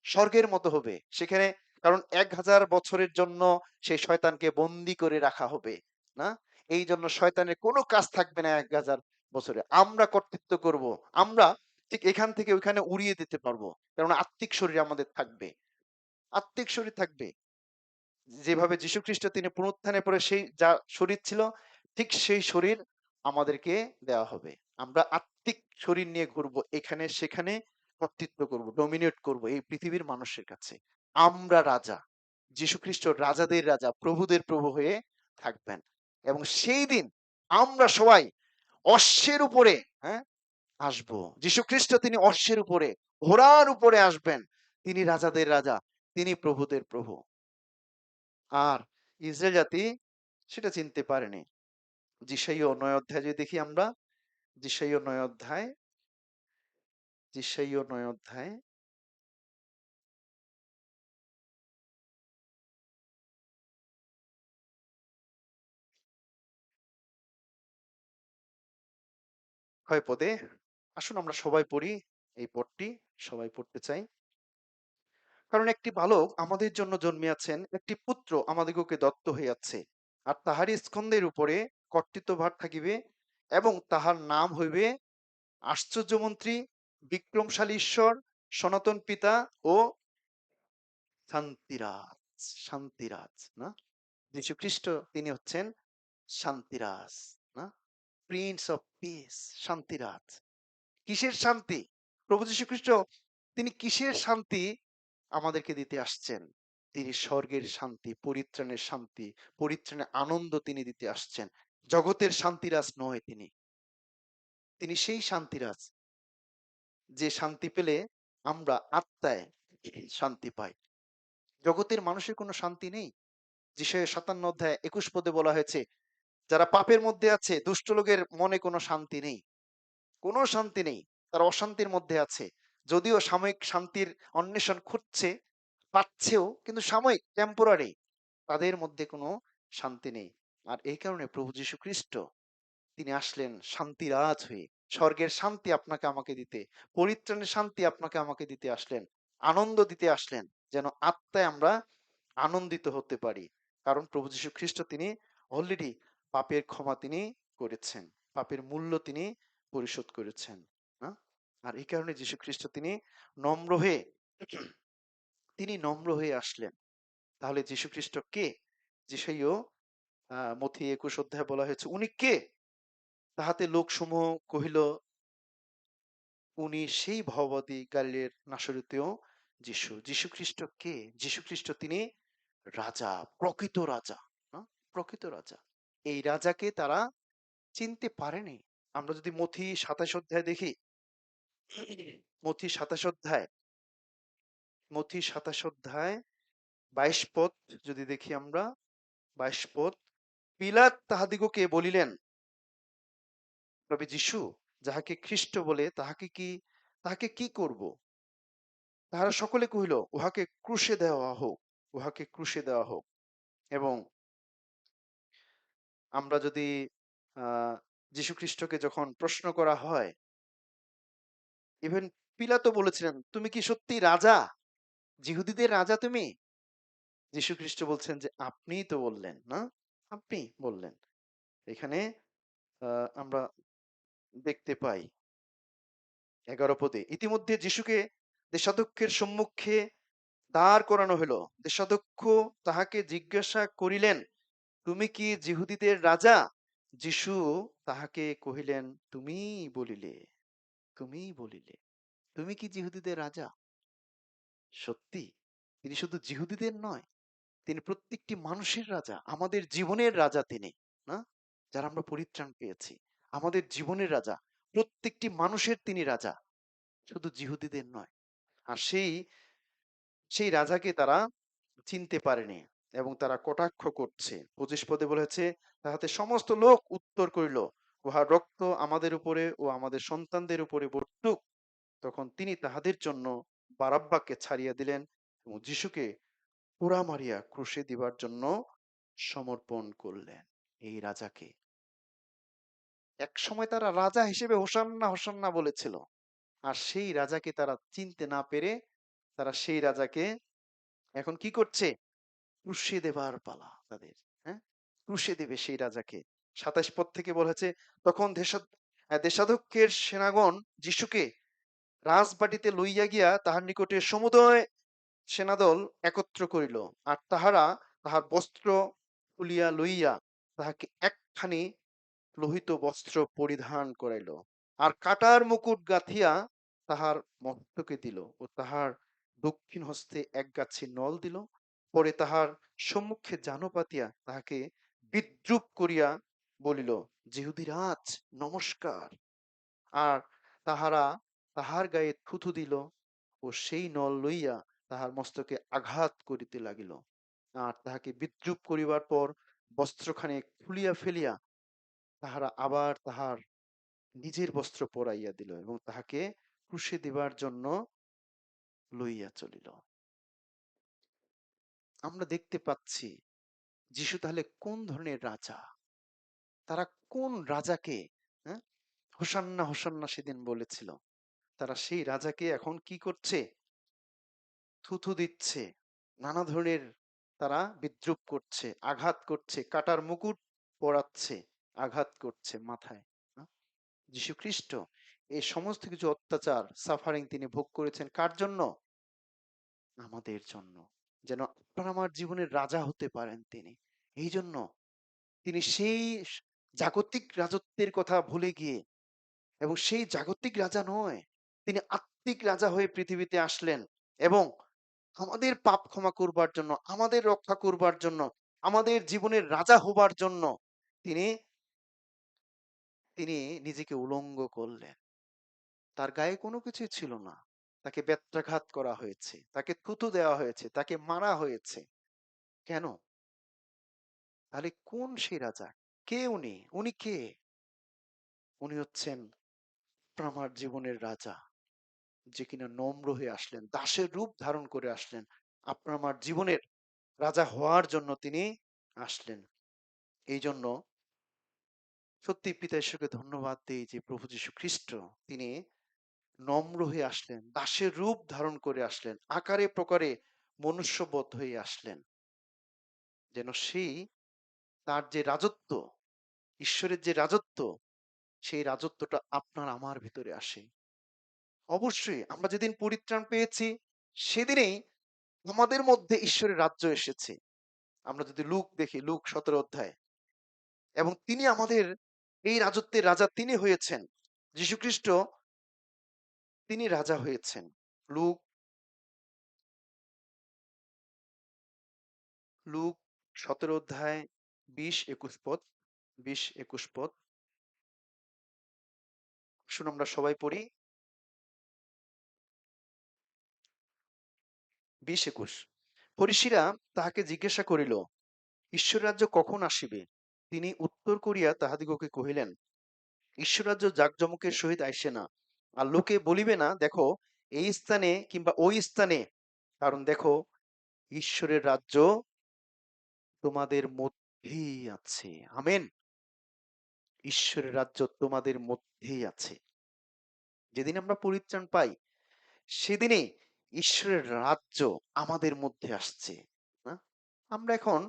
স্বর্গের মতো হবে সেখানে। কারণ ১,০০০ বছরের জন্য সেই শয়তানকে বন্দি করে রাখা হবে, না? এই জন্য শয়তানের কোনো কাজ থাকবে না ১,০০০ বছরে। আমরা কর্তৃত্ব করব। আমরা ঠিক এখান থেকে ওইখানে উড়িয়ে দিতে পারবো, কারণ আত্মিক শরীর আমাদের থাকবে। আত্মিক শরীর থাকবে। যেভাবে যীশুখ্রিস্ট তিনি পুনরুত্থানের পরে সেই যা শরীর ছিল, ঠিক সেই শরীর আমাদেরকে দেওয়া হবে। আমরা আত্মিক শরীর নিয়ে ঘুরবো, এখানে সেখানে কর্তৃত্ব করব, ডমিনেট করব এই পৃথিবীর মানুষের কাছে। আমরা রাজা, যীশুখ্রিস্ট রাজাদের রাজা, প্রভুদের প্রভু হয়ে থাকবেন এবং সেই দিন আমরা সবাই অশ্বের উপরে, হ্যাঁ, আসবো। যীশুখ্রিস্ট তিনি অশ্বের উপরে, ঘোড়ার উপরে আসবেন। তিনি রাজাদের রাজা, তিনি প্রভুদের প্রভু। আর ইসরায়েল জাতি সেটা চিনতে পারেনি। যিশাইয় ৯ অধ্যায় যদি দেখি আমরা, যিশাইয় ৯ অধ্যায়, যিশাইয় ৯ অধ্যায় কয় পদে? আসুন আমরা সবাই পড়ি এই পদটি, সবাই পড়তে চাই। কারণ একটি বালক আমাদের জন্য জন্মিয়াছেন, একটি পুত্র আমাদিগকে দত্ত হইয়াছে, আর তাহারই স্কন্ধের উপরে কর্তৃত্বভার থাকিবে এবং তাহার নাম হইবে আশ্চর্যমন্ত্রী, বিক্রমশালী ঈশ্বর, সনাতন পিতা ও শান্তিরাজ। শান্তিরাজ, না? যীশুখ্রিস্ট তিনি হচ্ছেন শান্তিরাজ, না? Prince of peace, Shantiraj. কিসের শান্তি? প্রভু যীশুখ্রিস্ট তিনি কিসের শান্তি আমাদেরকে দিতে আসছেন? তিনি স্বর্গের শান্তি, পরিত্রাণের শান্তি, পরিত্রাণের আনন্দ তিনি দিতে আসছেন। জগতের শান্তিরাজ নয় তিনি। তিনি সেই শান্তিরাজ যে শান্তি পেলে আমরা আত্মায় শান্তি পাই। জগতের মানুষের কোনো শান্তি নেই। যিশাইয়া ৫৭ অধ্যায় ২১ পদে বলা হয়েছে, যারা পাপের মধ্যে আছে, দুষ্ট লোকের মনে কোনো শান্তি নেই। কোনো শান্তি নেই। তারা অশান্তির মধ্যে আছে। যদিও সাময়িক শান্তির অন্বেষণ খুঁজছে, পাচ্ছেও, কিন্তু সাময়িক, টেম্পোরারি। তাদের মধ্যে কোনো শান্তি নেই। আর এই কারণে প্রভু যীশু খ্রিস্ট তিনি আসলেন শান্তিরাজ হয়ে। স্বর্গের শান্তি আপনাকে আমাকে দিতে, পরিত্রাণের শান্তি আপনাকে আমাকে দিতে আসলেন। আনন্দ দিতে আসলেন। যেন আত্মায় আমরা আনন্দিত হতে পারি। কারণ প্রভু যীশু খ্রিস্ট তিনি অলরেডি পাপের ক্ষমা তিনি করেছেন। পাপের মূল্য তিনি পরিশোধ করেছেন। না? আর এই কারণে যীশু খ্রিস্ট তিনি নম্র হয়ে তিনি নম্র হয়ে আসলেন। তাহলে যীশু খ্রিস্ট কে? যিশাইয় মথি ২১ অধ্যায়ে বলা হয়েছে, উনি কে? তাহাতে লোকসমূহ কহিল, উনি সেই ভববাদী গালিলের নাসরতীয় যিশু। যীশু খ্রিস্ট কে? যীশু খ্রিস্ট তিনি রাজা, প্রকৃত রাজা, না? প্রকৃত রাজা। এই রাজাকে তারা চিনতে পারেনি। আমরা যদি মথি ২৭ অধ্যায় দেখি, মথি ২৭ অধ্যায়, মথি ২৭ অধ্যায় ২২ পদ যদি দেখি আমরা, ২২ পদ, পিলাত তাহাদিগকে বলিলেন, তবে যিশু যাহাকে খ্রিস্ট বলে, তাহাকে কি তাহাকে কি করব? তাহারা সকলে কহিল, উহাকে ক্রুশে দেওয়া হোক, উহাকে ক্রুশে দেওয়া হোক। এবং আমরা যদি আহ যীশু খ্রিস্টকে যখন প্রশ্ন করা হয়, ইভেন পিলাতো বলেছিলেন, তুমি কি সত্যি রাজা, জিহুদীদের রাজা তুমি? যীশু খ্রিস্ট বলছেন যে আপনিই তো বললেন না, আপনি বললেন। এখানে আমরা দেখতে পাই 11 পদে, ইতিমধ্যে যীশুকে দেশাধ্যক্ষের সম্মুখে দাঁড় করানো হলো। দেশাধ্যক্ষ তাহাকে জিজ্ঞাসা করিলেন, তুমি কি জিহুদীদের রাজা? যীশু তাহাকে কহিলেন, তুমিই বলিলে, তুমিই বলিলে। তুমি কি জিহুদীদের রাজা? সত্যি তিনি শুধু জিহুদীদের নয়, তিনি প্রত্যেকটি মানুষের রাজা, আমাদের জীবনের রাজা তিনি, না? যারা আমরা পরিত্রাণ পেয়েছি, আমাদের জীবনের রাজা, প্রত্যেকটি মানুষের তিনি রাজা, শুধু জিহুদীদের নয়। আর সেই সেই রাজাকে তারা চিনতে পারেনি এবং তারা কটাক্ষ করছে। 25 পদে বলেছে, তাহাতে সমস্ত লোক উত্তর করিল, উহার রক্ত আমাদের উপরে ও আমাদের সন্তানদের উপরে বর্তুক। তখন তিনি তাহাদের জন্য বারাব্বাকে ছাড়িয়া দিলেন এবং যিশুকে পোড়া মারিয়া ক্রুশে দিবার জন্য সমর্পণ করলেন। এই রাজাকে এক সময় তারা রাজা হিসেবে হোসান্না হোসান্না বলেছিল, আর সেই রাজাকে তারা চিনতে না পেরে তারা সেই রাজাকে এখন কি করছে? ক্রুশে দেবার পালা তাদের। হ্যাঁ, ক্রুশে দেবে সেই রাজাকে। 27 পদ থেকে বলেছে, তখন দেশাধ্যক্ষের সেনাগণ যিশুকে রাজবাটিতে লইয়া গিয়া তাহার নিকটে সমুদয় সেনাদল একত্র করিল। আর তাহারা তাহার বস্ত্র খুলিয়া লইয়া তাহাকে একখানি লোহিত বস্ত্র পরিধান করাইল, আর কাটার মুকুট গাঁথিয়া তাহার মস্তকে দিল ও তাহার দক্ষিণ হস্তে এক গাছি নল দিল। পরে তাহার সম্মুখে জানো পাতিয়া তাহাকে বিদ্রূপ করিয়া বলিল, যিহুদি রাজ, নমস্কার। আর তাহারা তাহার গায়ে থুথু দিল ও সেই নল লইয়া তাহার মস্তকে আঘাত করিতে লাগিল। আর তাহাকে বিদ্রূপ করিবার পর বস্ত্রখানি খুলিয়া ফেলিয়া তাহারা আবার তাহার নিজের বস্ত্র পরাইয়া দিল এবং তাহাকে ক্রুশে দিবার জন্য লইয়া চলিল। আমরা দেখতে পাচ্ছি যিশু তাহলে কোন ধরনের রাজা, তারা কোন রাজাকে, হ্যাঁ, হোসান্না হোসান্না সেদিন বলেছিল, তারা সেই রাজাকে এখন কি করছে? থুথু দিচ্ছে, নানা ধরনের তারা বিদ্রূপ করছে, আঘাত করছে, কাটার মুকুট পরাচ্ছে, আঘাত করছে মাথায়। যীশু খ্রিস্ট এই সমস্ত কিছু অত্যাচার সাফারিং তিনি ভোগ করেছেন কার জন্য? আমাদের জন্য, যেন আপনার আমার জীবনের রাজা হতে পারেন তিনি। এই জন্য তিনি সেই জাগতিক রাজত্বের কথা ভুলে গিয়ে, এবং সেই জাগতিক রাজা নয়, তিনি আত্মিক রাজা হয়ে পৃথিবীতে আসলেন এবং আমাদের পাপ ক্ষমা করবার জন্য, আমাদের রক্ষা করবার জন্য, আমাদের জীবনের রাজা হবার জন্য তিনি তিনি নিজেকে উলঙ্গ করলেন। তার গায়ে কোনো কিছুই ছিল না। তাকে বেত্রাঘাত করা হয়েছে, তাকে থুতু দেওয়া হয়েছে, তাকে মারা হয়েছে। কেন? তাহলে কোন সেই রাজা? কে উনি? উনি কে? উনি হচ্ছেন আমার জীবনের রাজা, যে কিনা নম্র হয়ে আসলেন, দাসের রূপ ধারণ করে আসলেন। আপনার আমার জীবনের রাজা হওয়ার জন্য তিনি আসলেন। এই জন্য সত্যি পিতা ঈশ্বরকে ধন্যবাদ দেই যে প্রভু যীশু খ্রিস্ট তিনি নম্র হয়ে আসলেন, দাসের রূপ ধারণ করে আসলেন, আকারে প্রকারে মনুষ্যবধ হয়ে আসলেন, যেন সেই তার যে রাজত্ব, ঈশ্বরের যে রাজত্ব, সেই রাজত্বটা আপনার আমার ভিতরে আসে। অবশ্যই আমরা যেদিন পরিত্রাণ পেয়েছি সেদিনেই আমাদের মধ্যে ঈশ্বরের রাজ্য এসেছে। আমরা যদি লুক দেখি, লুক 17 অধ্যায়, এবং তিনি আমাদের এই রাজত্বের রাজা তিনি হয়েছেন। যীশু খ্রিস্ট তিনি রাজা হয়েছেন। লুক লুক 17 অধ্যায় 20-21 পদ, 20-21 পদ শুনুন আমরা সবাই পড়ি। 20-21, ফরিসীরা তাহাকে জিজ্ঞাসা করিল, ঈশ্বর রাজ্য কখন আসিবে? তিনি উত্তর করিয়া তাহাদিগকে কহিলেন, ঈশ্বর রাজ্য জাকজমকের সহিত আইসে না, আর লোকে বলিবে না, দেখো এই স্থানে কিংবা ওই স্থানে, কারণ দেখো ঈশ্বরের রাজ্য তোমাদের মধ্যেই আছে। আমেন। ঈশ্বরের রাজ্য তোমাদের মধ্যেই আছে। যেদিন আমরা পরিত্রাণ পাই সেদিনে ঈশ্বরের রাজ্য আমাদের মধ্যে আসছে। না? আমরা এখন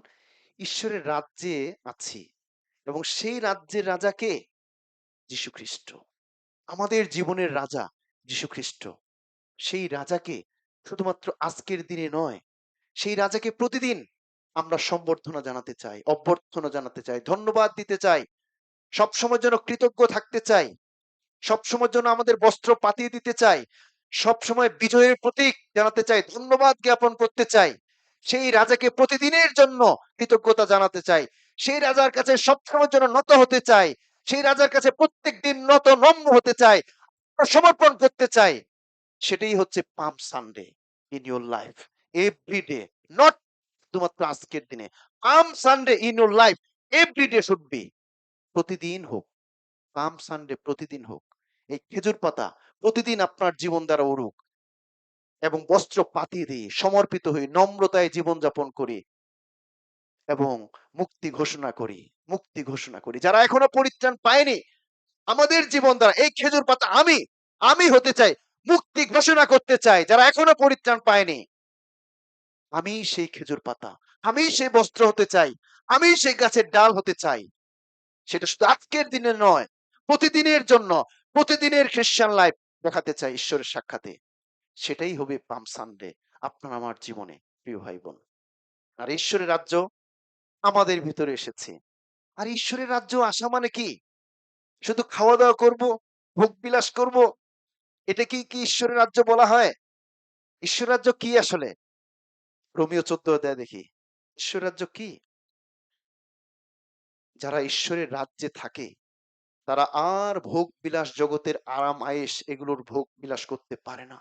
ঈশ্বরের রাজ্যে আছি এবং সেই রাজ্যের রাজা কে? যীশু খ্রিস্ট। আমাদের জীবনের রাজা যীশু খ্রিস্ট। সেই রাজাকে শুধুমাত্র আজকের দিনে নয়, সেই রাজাকে প্রতিদিন আমরা সম্বর্ধনা জানাতে চাই, অভ্যর্থনা জানাতে চাই, ধন্যবাদ দিতে চাই, সবসময় যেন কৃতজ্ঞ থাকতে চাই, সবসময় জন্য আমাদের বস্ত্র পাতিয়ে দিতে চাই, সবসময় বিজয়ের প্রতীক জানাতে চাই, ধন্যবাদ জ্ঞাপন করতে চাই, সেই রাজাকে প্রতিদিনের জন্য কৃতজ্ঞতা জানাতে চাই, সেই রাজার কাছে সবসময়ের জন্য নত হতে চাই, সেই রাজার কাছে প্রত্যেক দিন নত নম্র হতে চাই, সমর্পণ করতে চাই। সেটাই হচ্ছে palm Sunday in your life, every day, not শুধুমাত্র আজকের দিনে। Palm Sunday in your life every day should be, প্রতিদিন হোক। পাম সানডে প্রতিদিন হোক। এই খেজুর পাতা প্রতিদিন আপনার জীবন দ্বারা উড়ুক এবং বস্ত্র পাতিয়ে দিয়ে সমর্পিত হয়ে নম্রতায় জীবনযাপন করি এবং মুক্তি ঘোষণা করি, মুক্তি ঘোষণা করি। যারা এখনো পরিত্রাণ পায়নি, আমাদের জীবন দ্বারা এই খেজুর পাতা আমি হতে চাই, মুক্তি ঘোষণা করতে চাই। যারা এখনো পরিত্রাণ পায়নি, আমি সেই খেজুর পাতা, আমি সেই বস্ত্র হতে চাই, আমি সেই গাছের ডাল হতে চাই। সেটা শুধু আজকের দিনে নয়, প্রতিদিনের জন্য, প্রতিদিনের খ্রিস্টান লাইফ দেখাতে চাই ঈশ্বরের সাক্ষাতে। সেটাই হবে পাম সানডে আপনার আমার জীবনে, প্রিয় ভাই বোন। আর ঈশ্বরের রাজ্য আমাদের ভিতরে এসেছে। আর ঈশ্বরের রাজ্য আসা মানে কি? শুধু খাওয়া দাওয়া করব, ভোগ বিলাস করব, এটা কি ঈশ্বরের রাজ্য বলা হয়? ঈশ্বর রাজ্য কি আসলে? রোমিও 14 অধ্যায় দেখি। ঈশ্বর রাজ্য কি? যারা ঈশ্বরের রাজ্যে থাকে তারা আর ভোগ বিলাস, জগতের আরাম আয়েশ এগুলোর ভোগ বিলাস করতে পারে না।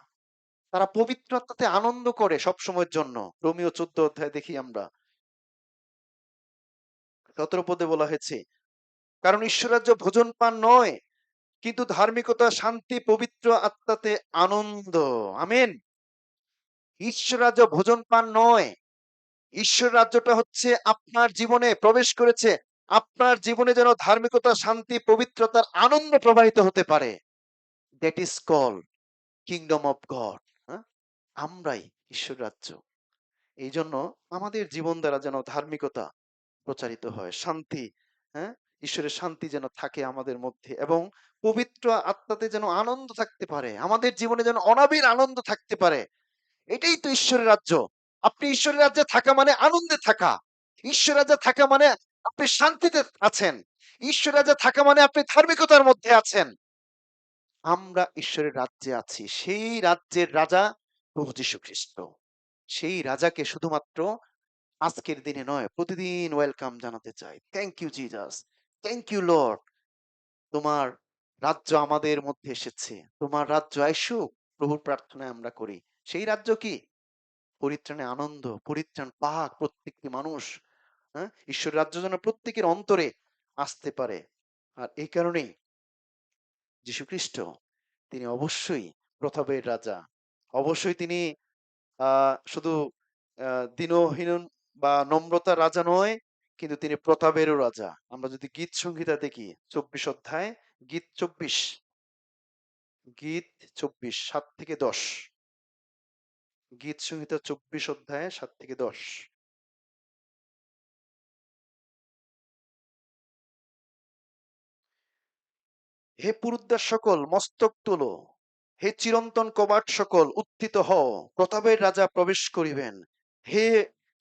তারা পবিত্র আত্মাতে আনন্দ করে সব সময়ের জন্য। রোমিও 14 অধ্যায় দেখি আমরা 17 পদে বলা হয়েছে, কারণ ঈশ্বর রাজ্য ভোজন পান নয়, কিন্তু ধার্মিকতা, শান্তি, পবিত্র আত্মাতে আনন্দ। আমেন। ঈশ্বর রাজ্য ভোজন পান নয়। ঈশ্বর রাজ্যটা হচ্ছে আপনার জীবনে প্রবেশ করেছে। আপনার জীবনে যেন ধার্মিকতা, শান্তি, পবিত্রতার আনন্দ প্রবাহিত হতে পারে। That is called kingdom of God. হ্যাঁ? আমরাই ঈশ্বর রাজ্য। এই জন্য আমাদের জীবন দ্বারা যেন ধার্মিকতা প্রচারিত হয়, শান্তি, হ্যাঁ, ঈশ্বরের শান্তি যেন থাকে আমাদের মধ্যে এবং পবিত্র আত্মাতে যেন আনন্দ থাকতে পারে, আমাদের জীবনে যেন অনাবিল আনন্দ থাকতে পারে। এটাই তো ঈশ্বরের রাজ্য। আপনি ঈশ্বরের রাজ্যে থাকা মানে আনন্দে থাকা। ঈশ্বর রাজ্যে থাকা মানে আপনি শান্তিতে আছেন। ঈশ্বর রাজ্যে থাকা মানে আপনি ধার্মিকতার মধ্যে আছেন। আমরা ঈশ্বরের রাজ্যে আছি। সেই রাজ্যের রাজা প্রভু যীশু খ্রিস্ট। সেই রাজাকে শুধুমাত্র আজকের দিনে নয়, প্রতিদিন ওয়েলকাম জানাতে চাই। Thank you Jesus. Thank you Lord. তোমার রাজ্য আমাদের মধ্যে এসেছে। তোমার রাজ্য আইসুক। প্রভুর প্রার্থনায় আমরা করি। সেই রাজ্য কি? পরিত্রাণে আনন্দ, পরিত্রাণ পাক প্রত্যেকটি মানুষ। হ্যাঁ? ঈশ্বর রাজ্য যেন প্রত্যেকের অন্তরে আসতে পারে। আর এই কারণেই যীশু খ্রিস্ট তিনি অবশ্যই প্রতাপের রাজা। অবশ্যই তিনি শুধু দীনহীন বা নম্রতার রাজা নয়, কিন্তু তিনি প্রতাপেরও রাজা। আমরা যদি গীত সংহিতা দেখি 24 অধ্যায়, গীত 24, গীত 24 7 থেকে 10, গীত সংহিতা 24 অধ্যায় 7 থেকে 10। হে পুরুদ্বার সকল মস্তক তোলো, হে চিরন্তন কবাট সকল উত্থিত হও, প্রতাপের রাজা প্রবেশ করিবেন। হে,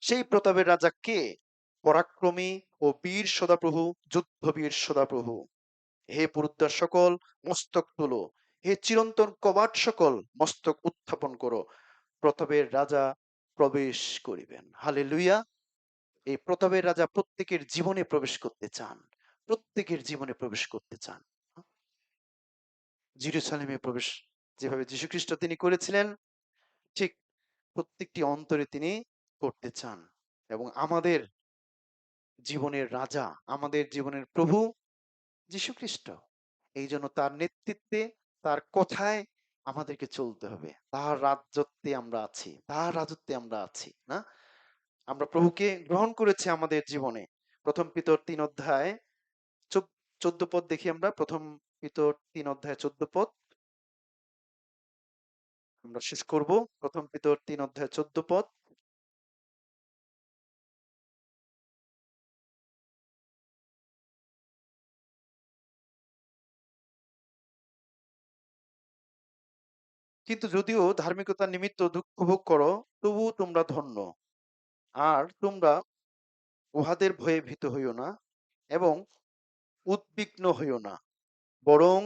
সেই প্রতাপের রাজা কে? পরাক্রমী ও বীর সদাপ্রভু, যুদ্ধবীর সদাপ্রভু। হে পুরুদ্বার সকল মস্তক তোলো, হে চিরন্তন কবাট সকল মস্তক উত্থাপন করো, প্রতাপের রাজা প্রবেশ করিবেন। হালেলুয়া। এই প্রতাপের রাজা প্রত্যেকের জীবনে প্রবেশ করতে চান, প্রত্যেকের জীবনে প্রবেশ করতে চান। জেরুসালেমে প্রবেশ যেভাবে যীশু খ্রিস্ট তিনি করেছিলেন, ঠিক প্রত্যেকটি অন্তরে তিনি করতে চান। এবং আমাদের জীবনের রাজা, আমাদের জীবনের প্রভু যীশু খ্রিস্ট। এই জন্য তার নেতৃত্বে তার কথায় আমাদেরকে চলতে হবে। তার রাজত্বে আমরা আছি। তার রাজত্বে আমরা আছি, না? আমরা প্রভুকে গ্রহণ করেছি আমাদের জীবনে। ১ম পিতর ৩ অধ্যায় চৌ ১৪ পদ দেখি আমরা। ১ম পিতর ৩ অধ্যায় ১৪ পদ। আমরা শেষ করব। ১ম পিতর ৩ অধ্যায় ১৪ পদ। কিন্তু যদিও ধার্মিকতার নিমিত্ত দুঃখ ভোগ করো, তবুও তোমরা ধন্য। আর তোমরা উহাদের ভয়ে ভীত হইও না এবং উদ্বিগ্ন হইও না। বরং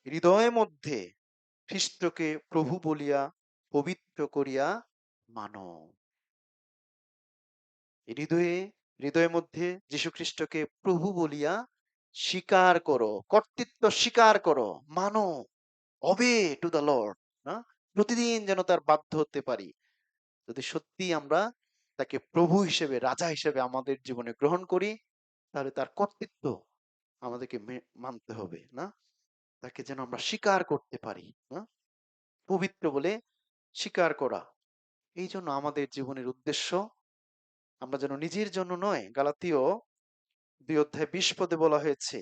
হৃদয়ের মধ্যে খ্রিস্টকে প্রভু বলিয়া পবিত্র করিয়া মানো। হৃদয়ে হৃদয়ের মধ্যে যীশু খ্রিস্টকে প্রভু বলিয়া স্বীকার করো, কর্তৃত্ব স্বীকার করো, মানো, হবে টু দ্য লর্ড, না? প্রতিদিন যেন তার বাধ্য হতে পারি। যদি সত্যি আমরা তাকে প্রভু হিসেবে, রাজা হিসেবে আমাদের জীবনে গ্রহণ করি, তাহলে তার কর্তৃত্ব আমাদেরকে মানতে হবে, না? তাকে যেন আমরা স্বীকার করতে পারি, না? পবিত্র বলে স্বীকার করা। এই জন্য আমাদের জীবনের উদ্দেশ্য আমরা যেন নিজের জন্য নয়, গালাতীয় ২ অধ্যায় ২০ পদে বলা হয়েছে,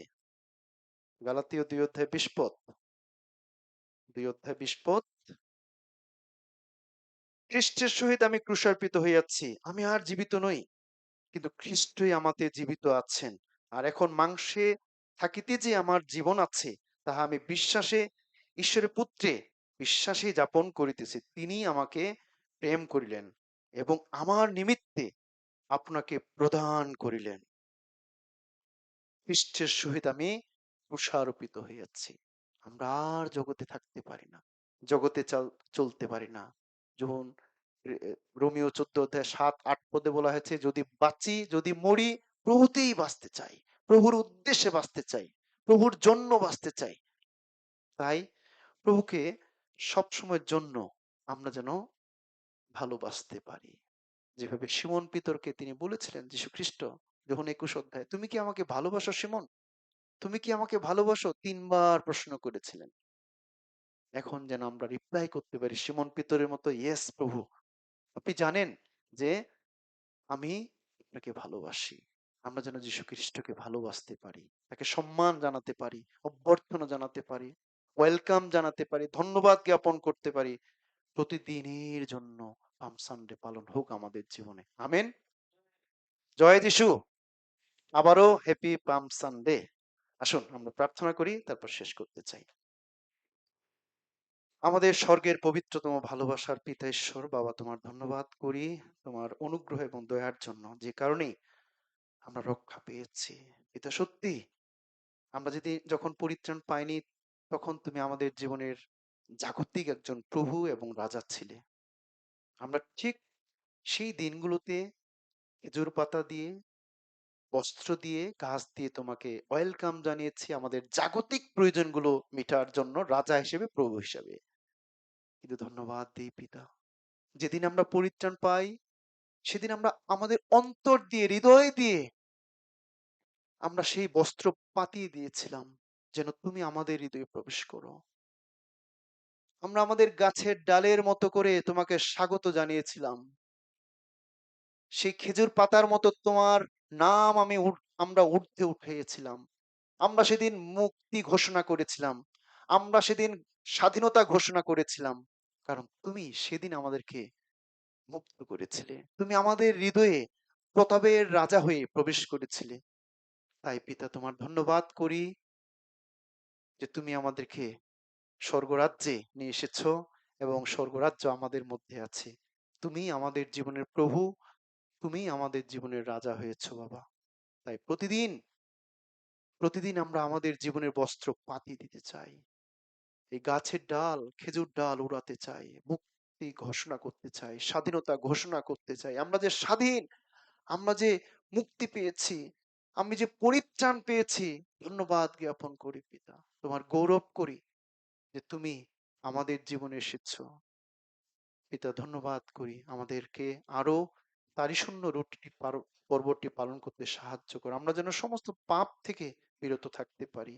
গালাতীয় ২ অধ্যায় ২০ পদ, ২ অধ্যায় ২০ পদ, খ্রিস্টের সহিত আমি ক্রুশার্পিত হইয়াছি, আমি আর জীবিত নই, কিন্তু খ্রিস্টই আমাতে জীবিত আছেন। আর এখন মাংসে থাকিতে যে আমার জীবন আছে, তাহা আমি বিশ্বাসে ঈশ্বরের পুত্রে বিশ্বাসে যাপন করিতেছি। তিনি আমাকে প্রেম করিলেন এবং আমার নিমিত্তে আপনাকে প্রদান করিলেন। খ্রিস্টের সহিত আমি প্রসারোপিত হইয়াছি। আমরা আর জগতে থাকতে পারি না, জগতে চলতে পারি না। যেমন রোমিও 14 অধ্যায় 7-8 পদে বলা হয়েছে, যদি বাঁচি যদি মরি, প্রভুতেই বাঁচতে চাই, প্রভুর উদ্দেশ্যে বাঁচতে চাই, প্রভুর জন্য বাঁচতে চাই। তাই প্রভুকে সবসময়ের জন্য আমরা যেন ভালোবাসতে পারি। যেভাবে শিমন পিতরকে তিনি বলেছিলেন যীশু খ্রিস্ট যখন ২১ অধ্যায়, তুমি কি আমাকে ভালোবাসো শিমন? তুমি কি আমাকে ভালোবাসো? ৩ বার প্রশ্ন করেছিলেন। এখন যেন আমরা রিপ্লাই করতে পারি শিমন পিতরের মতো, ইয়েস প্রভু, আপনি জানেন যে আমি আপনাকে ভালোবাসি। আমরা যেন যীশু খ্রিস্টকে ভালোবাসতে পারি, তাকে সম্মান জানাতে পারি, অভ্যর্থনা জানাতে পারি, ওয়েলকাম জানাতে পারি, ধন্যবাদ জ্ঞাপন করতে পারি। প্রতিদিনের জন্য পাম সানডে পালন হোক আমাদের জীবনে। আমেন। জয় যিশু। আবারও হ্যাপি পাম সানডে। আসুন আমরা প্রার্থনা করি, তারপর শেষ করতে চাই। আমাদের স্বর্গের পবিত্রতম ভালোবাসার পিতা ঈশ্বর, বাবা, তোমার ধন্যবাদ করি তোমার অনুগ্রহ এবং দয়ার জন্য, যে কারণেই আমরা রক্ষা পেয়েছি। এটা সত্যি, আমরা যদি যখন পরিত্রাণ পাইনি, তখন তুমি আমাদের জীবনের জাগতিক একজন প্রভু এবং রাজা ছিলে। আমরা ঠিক সেই দিনগুলোতে খেজুর পাতা দিয়ে, বস্ত্র দিয়ে, গাছ দিয়ে তোমাকে ওয়েলকাম জানিয়েছি আমাদের জাগতিক প্রয়োজনগুলো মেটার জন্য, রাজা হিসেবে, প্রভু হিসেবে। কিন্তু ধন্যবাদ দিই পিতা, যেদিন আমরা পরিত্রাণ পাই, সেদিন আমরা আমাদের অন্তর দিয়ে, হৃদয় দিয়ে আমরা সেই বস্ত্র পাতিয়ে দিয়েছিলাম, যেন তুমি আমাদের হৃদয়ে প্রবেশ করো। আমরা আমাদের গাছের ডালের মতো করে তোমাকে স্বাগত জানিয়েছিলাম। সেই খেজুর পাতার মতো তোমার নাম আমরা ঊর্ধ্বে উঠিয়েছিলাম। আমরা সেদিন মুক্তি ঘোষণা করেছিলাম। আমরা সেদিন স্বাধীনতা ঘোষণা করেছিলাম। কারণ তুমি সেদিন আমাদেরকে মুক্ত করেছিলে। তুমি আমাদের হৃদয়ে প্রতাপের রাজা হয়ে প্রবেশ করেছিলে। তাই পিতা তোমার ধন্যবাদ করি যে তুমি আমাদেরকে স্বর্গরাজ্যে নিয়ে এসেছো এবং স্বর্গরাজ্য আমাদের মধ্যে আছে। তুমি আমাদের জীবনের প্রভু, তুমি আমাদের জীবনের রাজা হয়েছো বাবা। তাই প্রতিদিন প্রতিদিন আমরা আমাদের জীবনের বস্ত্র পাতিয়ে দিতে চাই। এই গাছের ডাল, খেজুর ডাল উড়াতে চাই, মুক্তি ঘোষণা করতে চাই, স্বাধীনতা ঘোষণা করতে চাই। আমরা যে স্বাধীন, আমরা যে মুক্তি পেয়েছি, আমি যে পরিত্রাণ পেয়েছি, ধন্যবাদ জ্ঞাপন করি পিতা। তোমার গৌরব করি যে তুমি আমাদের জীবনে এসেছো। পিতা ধন্যবাদ করি, আমাদেরকে আরো তারই শূন্য রুটি পর্বটি পালন করতে সাহায্য করো। আমরা যেন সমস্ত পাপ থেকে বিরত থাকতে পারি।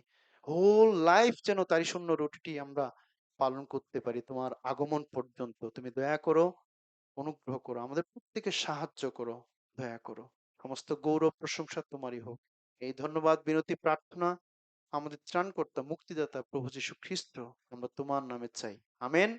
হোল লাইফ যেন তারই শূন্য রুটিটি আমরা পালন করতে পারি তোমার আগমন পর্যন্ত। তুমি দয়া করো, অনুগ্রহ করো, আমাদের প্রত্যেককে সাহায্য করো, দয়া করো। সমস্ত গৌরব প্রশংসা তোমারই হোক। এই ধন্যবাদ, বিনতি, প্রার্থনা আমাদের ত্রাণকর্তা, মুক্তিদাতা প্রভু যীশু খ্রিস্ট আমরা তোমার নামে চাই। আমেন।